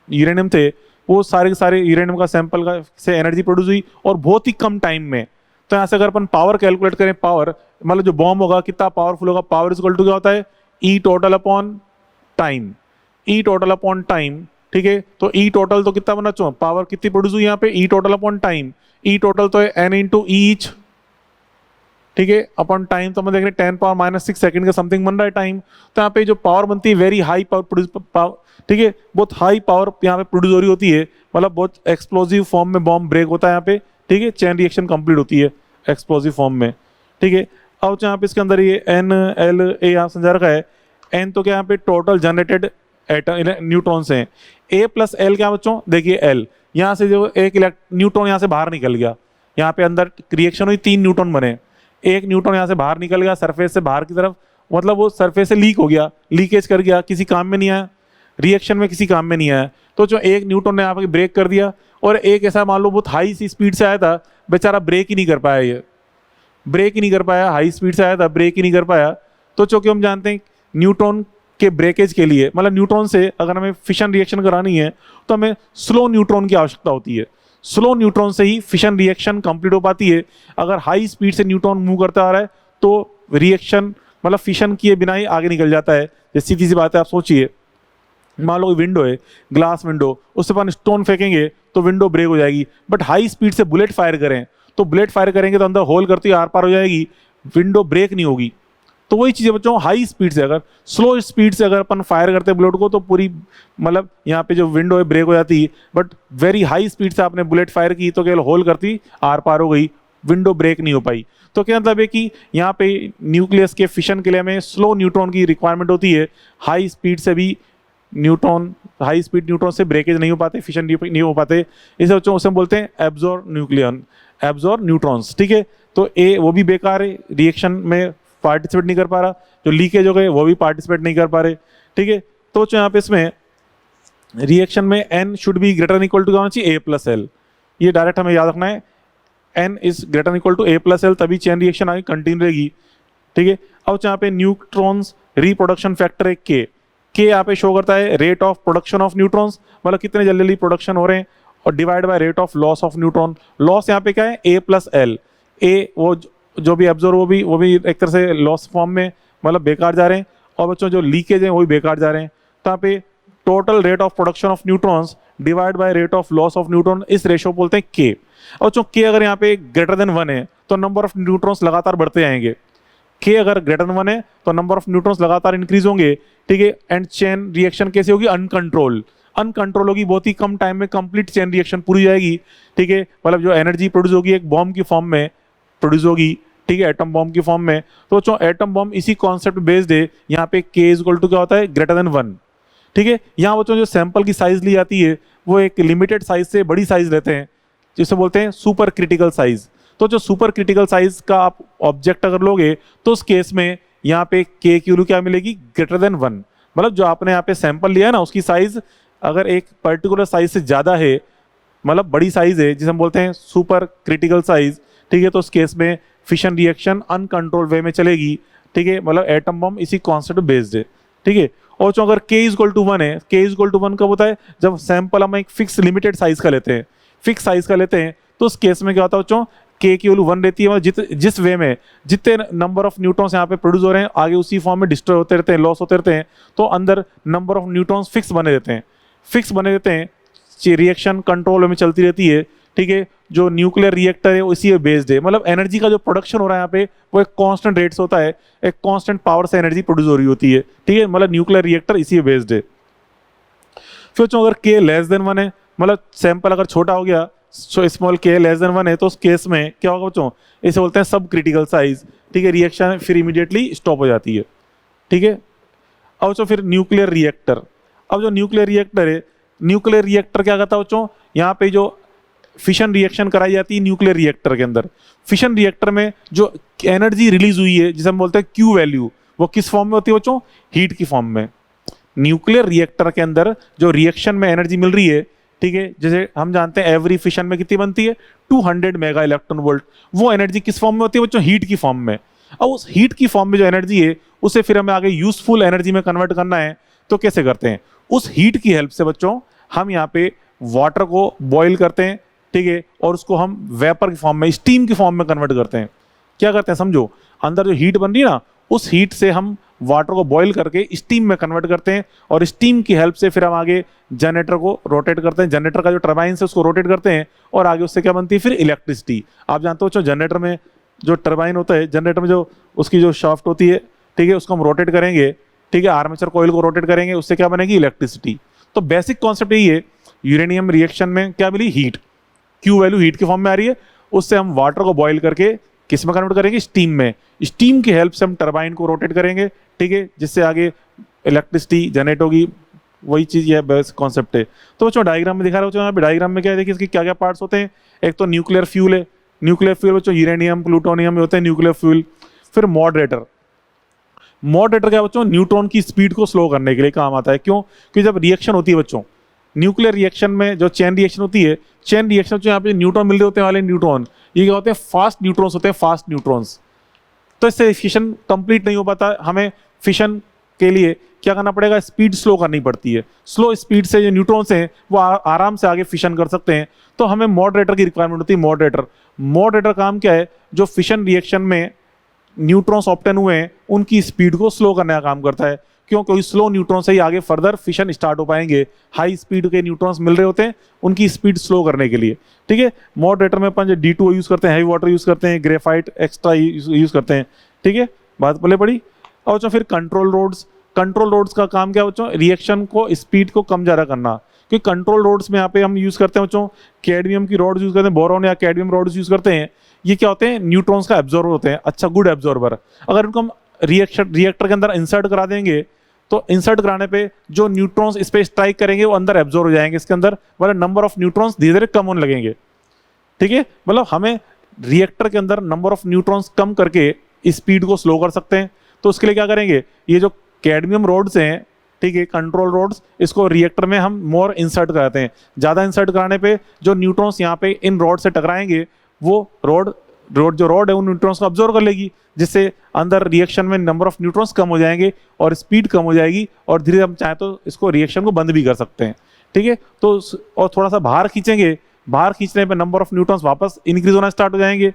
Speaker 1: यूरेनियम थे वो सारे के सारे यूरेनियम का सैंपल का से एनर्जी प्रोड्यूस हुई और बहुत ही कम टाइम में। तो यहाँ से अगर अपन पावर कैलकुलेट करें, पावर मतलब जो बॉम्ब होगा कितना पावरफुल होगा, पावर इज इक्वल टू क्या होता है, ई टोटल अपॉन टाइम, ई टोटल अपॉन टाइम, ठीक है। तो ई टोटल तो कितना बना, पावर कितनी प्रोड्यूस हुई यहाँ पे, ई टोटल अपॉन टाइम, ई टोटल तो है एन इंटू ईच, ठीक है, अपॉन टाइम, तो हम देख रहे हैं 10⁻⁶ सेकंड का समथिंग बन रहा है टाइम। तो यहाँ पे जो पावर बनती है वेरी हाई पावर प्रोड्यूस, ठीक है, बहुत हाई पावर यहाँ पे प्रोड्यूस हो रही होती है, मतलब बहुत एक्सप्लोजिव फॉर्म में बॉम्ब ब्रेक होता है यहाँ पे, ठीक है, चेन रिएक्शन कंप्लीट होती है एक्सप्लोजिव फॉर्म में, ठीक है। अब यहाँ पे इसके अंदर ये एन एल ए यहाँ समझा रखा है, एन तो क्या यहाँ पे टोटल जनरेटेड न्यूट्रॉन्स हैं, ए प्लस एल क्या बच्चों, देखिए एल, यहाँ से जो एक न्यूट्रॉन यहाँ से बाहर निकल गया, यहाँ पे अंदर रिएक्शन हुई, 3 न्यूट्रॉन बने, एक न्यूट्रॉन यहाँ से बाहर निकल गया सरफेस से बाहर की तरफ, मतलब वो सरफेस से लीक हो गया, लीकेज कर गया, किसी काम में नहीं आया, रिएक्शन में किसी काम में नहीं आया। तो जो एक न्यूट्रॉन ने यहाँ पे ब्रेक कर दिया, और एक ऐसा मान लो बहुत हाई सी स्पीड से आया था, बेचारा ब्रेक ही नहीं कर पाया, ये ब्रेक ही नहीं कर पाया, हाई स्पीड से आया था, ब्रेक ही नहीं कर पाया। तो चूंकि हम जानते हैं न्यूट्रॉन के ब्रेकेज के लिए, मतलब न्यूट्रॉन से अगर हमें फिशन रिएक्शन करानी है तो हमें स्लो न्यूट्रॉन की आवश्यकता होती है, स्लो न्यूट्रॉन से ही फिशन रिएक्शन कंप्लीट हो पाती है। अगर हाई स्पीड से न्यूट्रॉन मूव करता आ रहा है तो रिएक्शन मतलब फिशन किए बिना ही आगे निकल जाता है। जैसे सीधी सी बात है, आप सोचिए, मान लो विंडो है, ग्लास विंडो, उससे अपन स्टोन फेंकेंगे तो विंडो ब्रेक हो जाएगी, बट हाई स्पीड से बुलेट फायर करें तो बुलेट फायर करेंगे तो अंदर होल करती आर पार हो जाएगी, विंडो ब्रेक नहीं होगी। तो वही चीज़ है बच्चों, हाई स्पीड से, अगर स्लो स्पीड से अगर अपन फायर करते हैं बुलेट को तो पूरी मतलब यहाँ पे जो विंडो है ब्रेक हो जाती है, बट वेरी हाई स्पीड से आपने बुलेट फायर की तो केवल होल करती आर पार हो गई, विंडो ब्रेक नहीं हो पाई। तो क्या मतलब है कि यहाँ पे न्यूक्लियस के फिशन के लिए हमें स्लो न्यूट्रॉन की रिक्वायरमेंट होती है, हाई स्पीड से भी न्यूट्रॉन, हाई स्पीड न्यूट्रॉन से ब्रेकेज नहीं हो पाते, फिशन नहीं हो पाते, इसे बच्चों उसे हम बोलते हैं एब्जॉर्ब न्यूक्लियन, एब्जॉर्ब न्यूट्रॉन्स। ठीक है, तो ए वो भी बेकार है, रिएक्शन में पार्टिसिपेट नहीं कर पा रहा, जो लीकेज हो गए वो भी पार्टिसिपेट नहीं कर पा रहे। ठीक है, तो बच्चों यहाँ पे इसमें रिएक्शन में N should be greater than equal to क्या होना चाहिए, ए प्लस एल, ये डायरेक्ट हमें याद रखना है, N is greater than equal to A plus L, तभी चेन रिएक्शन आगे कंटिन्यू रहेगी। ठीक है, अब यहाँ पे न्यूट्रॉन्स रिप्रोडक्शन फैक्टर है के यहाँ पे शो करता है rate of production of neutrons, मतलब कितने जल्दी जल्दी प्रोडक्शन हो रहे हैं, और divide by rate of loss of neutron. Loss यहाँ पे क्या है, ए प्लस एल, ए वो जो भी एब्जॉर्ब वो भी एक तरह से लॉस फॉर्म में मतलब बेकार जा रहे हैं, और बच्चों जो लीकेज है वो भी बेकार जा रहे हैं। तो यहाँ पे total rate of production of neutrons divide by rate of loss of neutron, इस रेशो बोलते हैं के। और बच्चों के अगर यहाँ पे ग्रेटर देन 1 है तो नंबर ऑफ न्यूट्रॉन्स लगातार बढ़ते जाएंगे, के अगर ग्रेटर देन 1 है तो नंबर ऑफ न्यूट्रॉन्स लगातार इंक्रीज होंगे। ठीक है, एंड चेन रिएक्शन कैसे होगी, अनकंट्रोल होगी, बहुत ही कम टाइम में कंप्लीट चेन रिएक्शन पूरी जाएगी। ठीक है, मतलब जो एनर्जी प्रोड्यूस होगी एक बॉम्ब की फॉर्म में प्रोड्यूस होगी, ठीक है, एटम बॉम्ब की फॉर्म में। तो बच्चों एटम बॉम्ब इसी कॉन्सेप्ट बेस्ड है, यहाँ पे के इज इक्वल टू क्या होता है, ग्रेटर देन 1। ठीक है, यहाँ बच्चों जो सैंपल की साइज ली जाती है वो एक लिमिटेड साइज से बड़ी साइज लेते हैं, जिसे बोलते हैं सुपर क्रिटिकल साइज। तो जो सुपर क्रिटिकल साइज का आप ऑब्जेक्ट अगर लोगे तो उस केस में यहाँ पे के की वैल्यू क्या मिलेगी, ग्रेटर देन 1। मतलब जो आपने यहाँ पे सैंपल लिया है ना, उसकी साइज अगर एक पर्टिकुलर साइज से ज़्यादा है, मतलब बड़ी साइज है, जिसे हम बोलते हैं सुपर क्रिटिकल साइज। ठीक है, तो उस केस में फिशन रिएक्शन अनकंट्रोल वे में चलेगी। ठीक है, मतलब एटम बम इसी कॉन्सेप्ट बेस्ड है। ठीक है, और जो अगर k इज इक्वल टू 1 है, k इज इक्वल टू 1 कब होता है, जब सैंपल हम एक फिक्स लिमिटेड साइज का लेते हैं, फिक्स साइज का लेते हैं, तो उस केस में क्या होता है बच्चों, k की वैल्यू 1 रहती है, मतलब जिस वे में जितने नंबर ऑफ न्यूट्रॉन्स यहाँ पे प्रोड्यूस हो रहे हैं आगे उसी फॉर्म में डिस्ट्रॉय होते रहते हैं, लॉस होते रहते हैं, तो अंदर नंबर ऑफ न्यूट्रॉन्स फिक्स बने रहते हैं, रिएक्शन कंट्रोल में चलती रहती है। ठीक है, जो न्यूक्लियर रिएक्टर है उसी पे बेस्ड है, मतलब एनर्जी का जो प्रोडक्शन हो रहा है यहाँ पे वो एक कांस्टेंट रेट से होता है, एक कांस्टेंट पावर से एनर्जी प्रोड्यूस हो रही होती है। ठीक है, मतलब न्यूक्लियर रिएक्टर इसी पे बेस्ड है। फिर बच्चों अगर के लेस देन 1 है, मतलब सैंपल अगर छोटा हो गया, स्मॉल के लेस देन 1 है, तो उस केस में क्या होगा बच्चों, इसे बोलते हैं सब क्रिटिकल साइज। ठीक है, रिएक्शन फिर इमीडिएटली स्टॉप हो जाती है। ठीक है, अब बच्चों फिर न्यूक्लियर रिएक्टर। अब जो न्यूक्लियर रिएक्टर है, न्यूक्लियर रिएक्टर क्या करता है बच्चों, यहाँ पे जो फिशन रिएक्शन कराई जाती है न्यूक्लियर रिएक्टर के अंदर, फिशन रिएक्टर में जो एनर्जी रिलीज हुई है जिसे हम बोलते हैं क्यू वैल्यू, वो किस फॉर्म में होती है बच्चों, हीट की फॉर्म में। न्यूक्लियर रिएक्टर के अंदर जो रिएक्शन में एनर्जी मिल रही है, ठीक है, जैसे हम जानते हैं एवरी फिशन में कितनी बनती है, 200 मेगा इलेक्ट्रॉन वोल्ट, वो एनर्जी किस फॉर्म में होती है बच्चों, हीट की फॉर्म में। और उस हीट की फॉर्म में जो एनर्जी है उसे फिर हमें आगे यूजफुल एनर्जी में कन्वर्ट करना है, तो कैसे करते हैं, उस हीट की हेल्प से बच्चों हम यहाँ पे वाटर को बॉईल करते हैं। ठीक है, और उसको हम वेपर की फॉर्म में, स्टीम की फॉर्म में कन्वर्ट करते हैं। क्या करते हैं समझो, अंदर जो हीट बन रही है ना, उस हीट से हम वाटर को बॉईल करके स्टीम में कन्वर्ट करते हैं, और स्टीम की हेल्प से फिर हम आगे जनरेटर को रोटेट करते हैं, जनरेटर का जो टरबाइन है उसको रोटेट करते हैं, और आगे उससे क्या बनती है फिर इलेक्ट्रिसिटी। आप जानते हो जनरेटर में जो टरबाइन होता है, जनरेटर में जो उसकी जो शाफ्ट होती है, ठीक है, उसको हम रोटेट करेंगे। ठीक है, आर्मेचर कॉइल को रोटेट करेंगे, उससे क्या बनेगी, इलेक्ट्रिसिटी। तो बेसिक कॉन्सेप्ट यही है, यूरेनियम रिएक्शन में क्या मिली, हीट, क्यू वैल्यू हीट की फॉर्म में आ रही है, उससे हम वाटर को बॉईल करके किस में कन्वर्ट करेंगे, स्टीम में, स्टीम की हेल्प से हम टरबाइन को रोटेट करेंगे। ठीक है, जिससे आगे इलेक्ट्रिसिटी जनरेट होगी, वही चीज ये बेसिक कॉन्सेप्ट है। तो बच्चों डायग्राम में दिखा रहा हूँ, यहाँ पे डायग्राम में क्या है, देखिए इसके क्या क्या पार्ट्स होते हैं। एक तो न्यूक्लियर फ्यूल है, न्यूक्लियर फ्यूल बच्चों यूरेनियम प्लूटोनियम में होते हैं न्यूक्लियर फ्यूल। फिर मॉडरेटर, मॉडरेटर क्या बच्चों, न्यूट्रॉन की स्पीड को स्लो करने के लिए काम आता है। क्यों, क्योंकि जब रिएक्शन होती है बच्चों, न्यूक्लियर रिएक्शन में जो चेन रिएक्शन होती है, चेन रिएक्शन जो यहाँ पे न्यूट्रॉन मिल रहे होते हैं वाले न्यूट्रॉन, ये क्या होते हैं, फास्ट न्यूट्रॉन्स होते हैं, फास्ट न्यूट्रॉन्स। तो इससे फिशन कंप्लीट नहीं हो पाता, हमें फिशन के लिए क्या करना पड़ेगा, स्पीड स्लो करनी पड़ती है। स्लो स्पीड से जो न्यूट्रॉन्स हैं वो आराम से आगे फिशन कर सकते हैं, तो हमें मॉडरेटर की रिक्वायरमेंट होती है। मॉडरेटर काम क्या है, जो फिशन रिएक्शन में न्यूट्रॉन्स ऑब्टेन हुए हैं उनकी स्पीड को स्लो करने का काम करता है। क्यों? क्योंकि स्लो न्यूट्रॉन से ही आगे फर्दर फिशन स्टार्ट हो पाएंगे। हाई स्पीड के न्यूट्रॉन्स मिल रहे होते हैं उनकी स्पीड स्लो करने के लिए। ठीक है, मॉडरेटर में अपन D2O यूज करते हैं, हैवी वाटर यूज करते हैं, ग्रेफाइट एक्स्ट्रा यूज करते हैं। ठीक है, बात बोले पड़ी। और बच्चों फिर कंट्रोल रोड्स, कंट्रोल रोड्स का काम क्या बच्चों? रिएक्शन को स्पीड को कम ज़्यादा करना। क्योंकि कंट्रोल रोड्स में यहाँ पे हम यूज करते हैं बच्चों कैडमियम की रॉड्स यूज करते हैं, बोरॉन या कैडमियम रॉड्स यूज करते हैं। ये क्या होते हैं? न्यूट्रॉन्स का एब्जॉर्बर होते हैं, अच्छा गुड एब्जॉर्बर। अगर इनको हम रिएक्टर के अंदर इंसर्ट करा देंगे तो इंसर्ट कराने पे जो न्यूट्रॉन्स इस पे स्ट्राइक करेंगे वो अंदर एब्जॉर्ब हो जाएंगे इसके अंदर, मतलब नंबर ऑफ न्यूट्रॉन्स धीरे धीरे कम होने लगेंगे। ठीक है, मतलब हमें रिएक्टर के अंदर नंबर ऑफ न्यूट्रॉन्स कम करके स्पीड को स्लो कर सकते हैं। तो उसके लिए क्या करेंगे? ये जो कैडमियम रोड्स हैं, ठीक है, कंट्रोल रोड्स, इसको रिएक्टर में हम मोर इंसर्ट कराते हैं। ज़्यादा इंसर्ट कराने पे जो न्यूट्रॉन्स यहाँ पे इन रॉड से टकराएंगे वो जो रॉड है उन न्यूट्रॉन्स को अब्जॉर्व कर लेगी, जिससे अंदर रिएक्शन में नंबर ऑफ न्यूट्रॉन्स कम हो जाएंगे और स्पीड कम हो जाएगी, और धीरे हम चाहे तो इसको रिएक्शन को बंद भी कर सकते हैं। ठीक है, तो और थोड़ा सा बाहर खींचेंगे, बाहर खींचने पे नंबर ऑफ न्यूट्रॉन्स वापस इंक्रीज होना स्टार्ट हो जाएंगे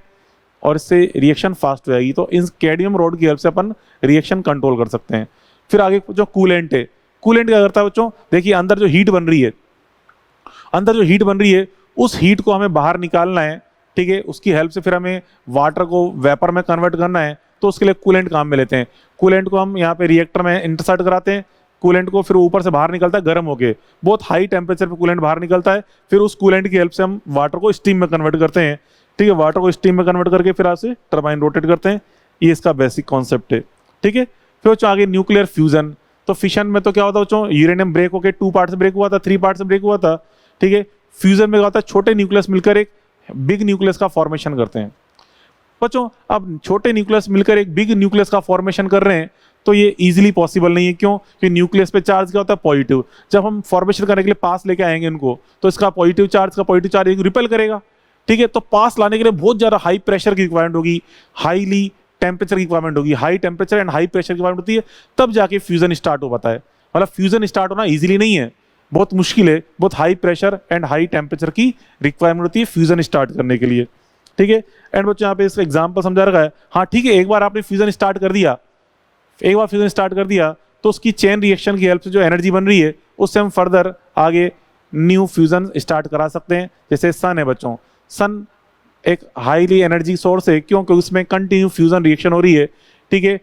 Speaker 1: और इससे रिएक्शन फास्ट हो जाएगी। तो इन कैडमियम रॉड की हेल्प से अपन रिएक्शन कंट्रोल कर सकते हैं। फिर आगे जो कूलेंट है, कूलेंट क्या करता है बच्चों? देखिए अंदर जो हीट बन रही है, अंदर जो हीट बन रही है उस हीट को हमें बाहर निकालना है। ठीक है, उसकी हेल्प से फिर हमें वाटर को वेपर में कन्वर्ट करना है, तो उसके लिए कूलेंट काम में लेते हैं। कूलेंट को हम यहाँ पे रिएक्टर में इंटरसर्ट कराते हैं, कूलेंट को फिर ऊपर से बाहर निकलता है गर्म होके, बहुत हाई टेम्परेचर पे कूलेंट बाहर निकलता है। फिर उस कूलेंट की हेल्प से हम वाटर को स्टीम में कन्वर्ट करते हैं। ठीक है, वाटर को स्टीम में कन्वर्ट करके फिर आपसे टरबाइन रोटेट करते हैं। ये इसका बेसिक कॉन्सेप्ट है। ठीक है, फिर बच्चों आगे न्यूक्लियर फ्यूजन। तो फिशन में तो क्या होता है बच्चों? यूरेनियम ब्रेक होकर 2 पार्ट से ब्रेक हुआ था, 3 पार्ट से ब्रेक हुआ था। ठीक है, फ्यूजन में क्या होता है? छोटे न्यूक्लियस मिलकर एक बिग न्यूक्लियस का फॉर्मेशन करते हैं। बच्चों अब छोटे न्यूक्लियस मिलकर एक बिग न्यूक्लियस का फॉर्मेशन कर रहे हैं तो ये इजीली पॉसिबल नहीं है। क्यों? क्योंकि न्यूक्लियस पे चार्ज क्या होता है? पॉजिटिव। जब हम फॉर्मेशन करने के लिए पास लेके आएंगे इनको तो इसका पॉजिटिव चार्ज रिपेल करेगा। ठीक है, तो पास लाने के लिए बहुत ज़्यादा हाई प्रेशर की रिक्वायरमेंट होगी, हाईली टेम्परेचर की रिक्वायरमेंट होगी, high temperature and high pressure की रिक्वायरमेंट होती है, तब जाके फ्यूजन स्टार्ट हो पाता है। मतलब फ्यूजन स्टार्ट होना इजीली नहीं है, बहुत मुश्किल है। बहुत high pressure and high temperature की रिक्वायरमेंट होती है फ्यूजन स्टार्ट करने के लिए। ठीक है, एंड बच्चों यहाँ पे इसका एग्जाम्पल समझा रखा है। हाँ ठीक है, एक बार आपने फ्यूजन स्टार्ट कर दिया, तो उसकी चेन रिएक्शन की हेल्प से जो एनर्जी बन रही है उससे हम फर्दर आगे न्यू फ्यूजन स्टार्ट करा सकते हैं। जैसे सन है बच्चों, सन एक हाईली एनर्जी सोर्स है। क्यों? क्योंकि उसमें कंटिन्यू फ्यूजन रिएक्शन हो रही है। ठीक है,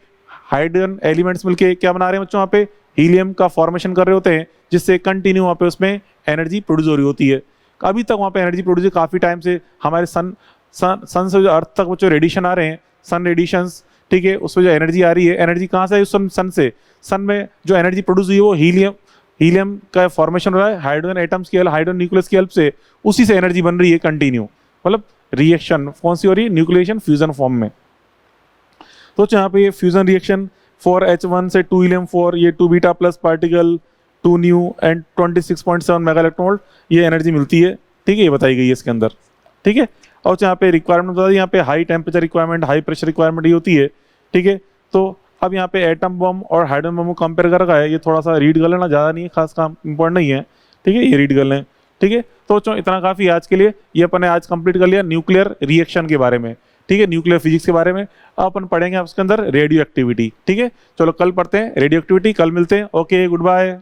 Speaker 1: हाइड्रोजन एलिमेंट्स मिलके क्या बना रहे हैं बच्चों? वहाँ पे हीलियम का फॉर्मेशन कर रहे होते हैं, जिससे कंटिन्यू वहाँ पे उसमें एनर्जी प्रोड्यूस हो रही होती है। अभी तक वहाँ पे एनर्जी प्रोड्यूस काफ़ी टाइम से हमारे सन से जो अर्थ तक वो जो रेडिएशन आ रहे हैं, सन रेडिएशंस, ठीक है, उसमें जो एनर्जी आ रही है, एनर्जी कहाँ से है? सन से। सन में जो एनर्जी प्रोड्यूस हुई है वो हीलियम का फॉर्मेशन हो रहा है हाइड्रोजन एटम्स की, हाइड्रोजन न्यूक्लियस की हेल्प से, उसी से एनर्जी बन रही है कंटिन्यू। मतलब रिएक्शन कौन सी हो रही है? न्यूक्लिएशन फ्यूजन फॉर्म में। तो यहाँ पे ये फ्यूजन रिएक्शन 4H1 से 2 हीलियम 4, ये 2 beta plus particle 2 new and 26.7 mega electron volt, ये एनर्जी मिलती है। ठीक है, ये बताई गई है इसके अंदर। ठीक है, और यहाँ पे रिक्वायरमेंट बता दी, यहाँ पे high temperature requirement, high pressure requirement ये होती है। ठीक है, तो अब यहाँ पे एटम बम और हाइड्रोजन बम को कंपेयर कर रखा है, ये थोड़ा सा रीड कर लेना, ज़्यादा नहीं है, खास काम इंपॉर्टेंट नहीं है। ठीक है, ये रीड कर लें। ठीक है, तो बच्चों इतना काफ़ी आज के लिए, ये अपन ने आज कंप्लीट कर लिया न्यूक्लियर रिएक्शन के बारे में। ठीक है, न्यूक्लियर फिजिक्स के बारे में। अब अपन पढ़ेंगे उसके अंदर रेडियो एक्टिविटी। ठीक है, चलो कल पढ़ते हैं रेडियो एक्टिविटी, कल मिलते हैं। Okay, good bye.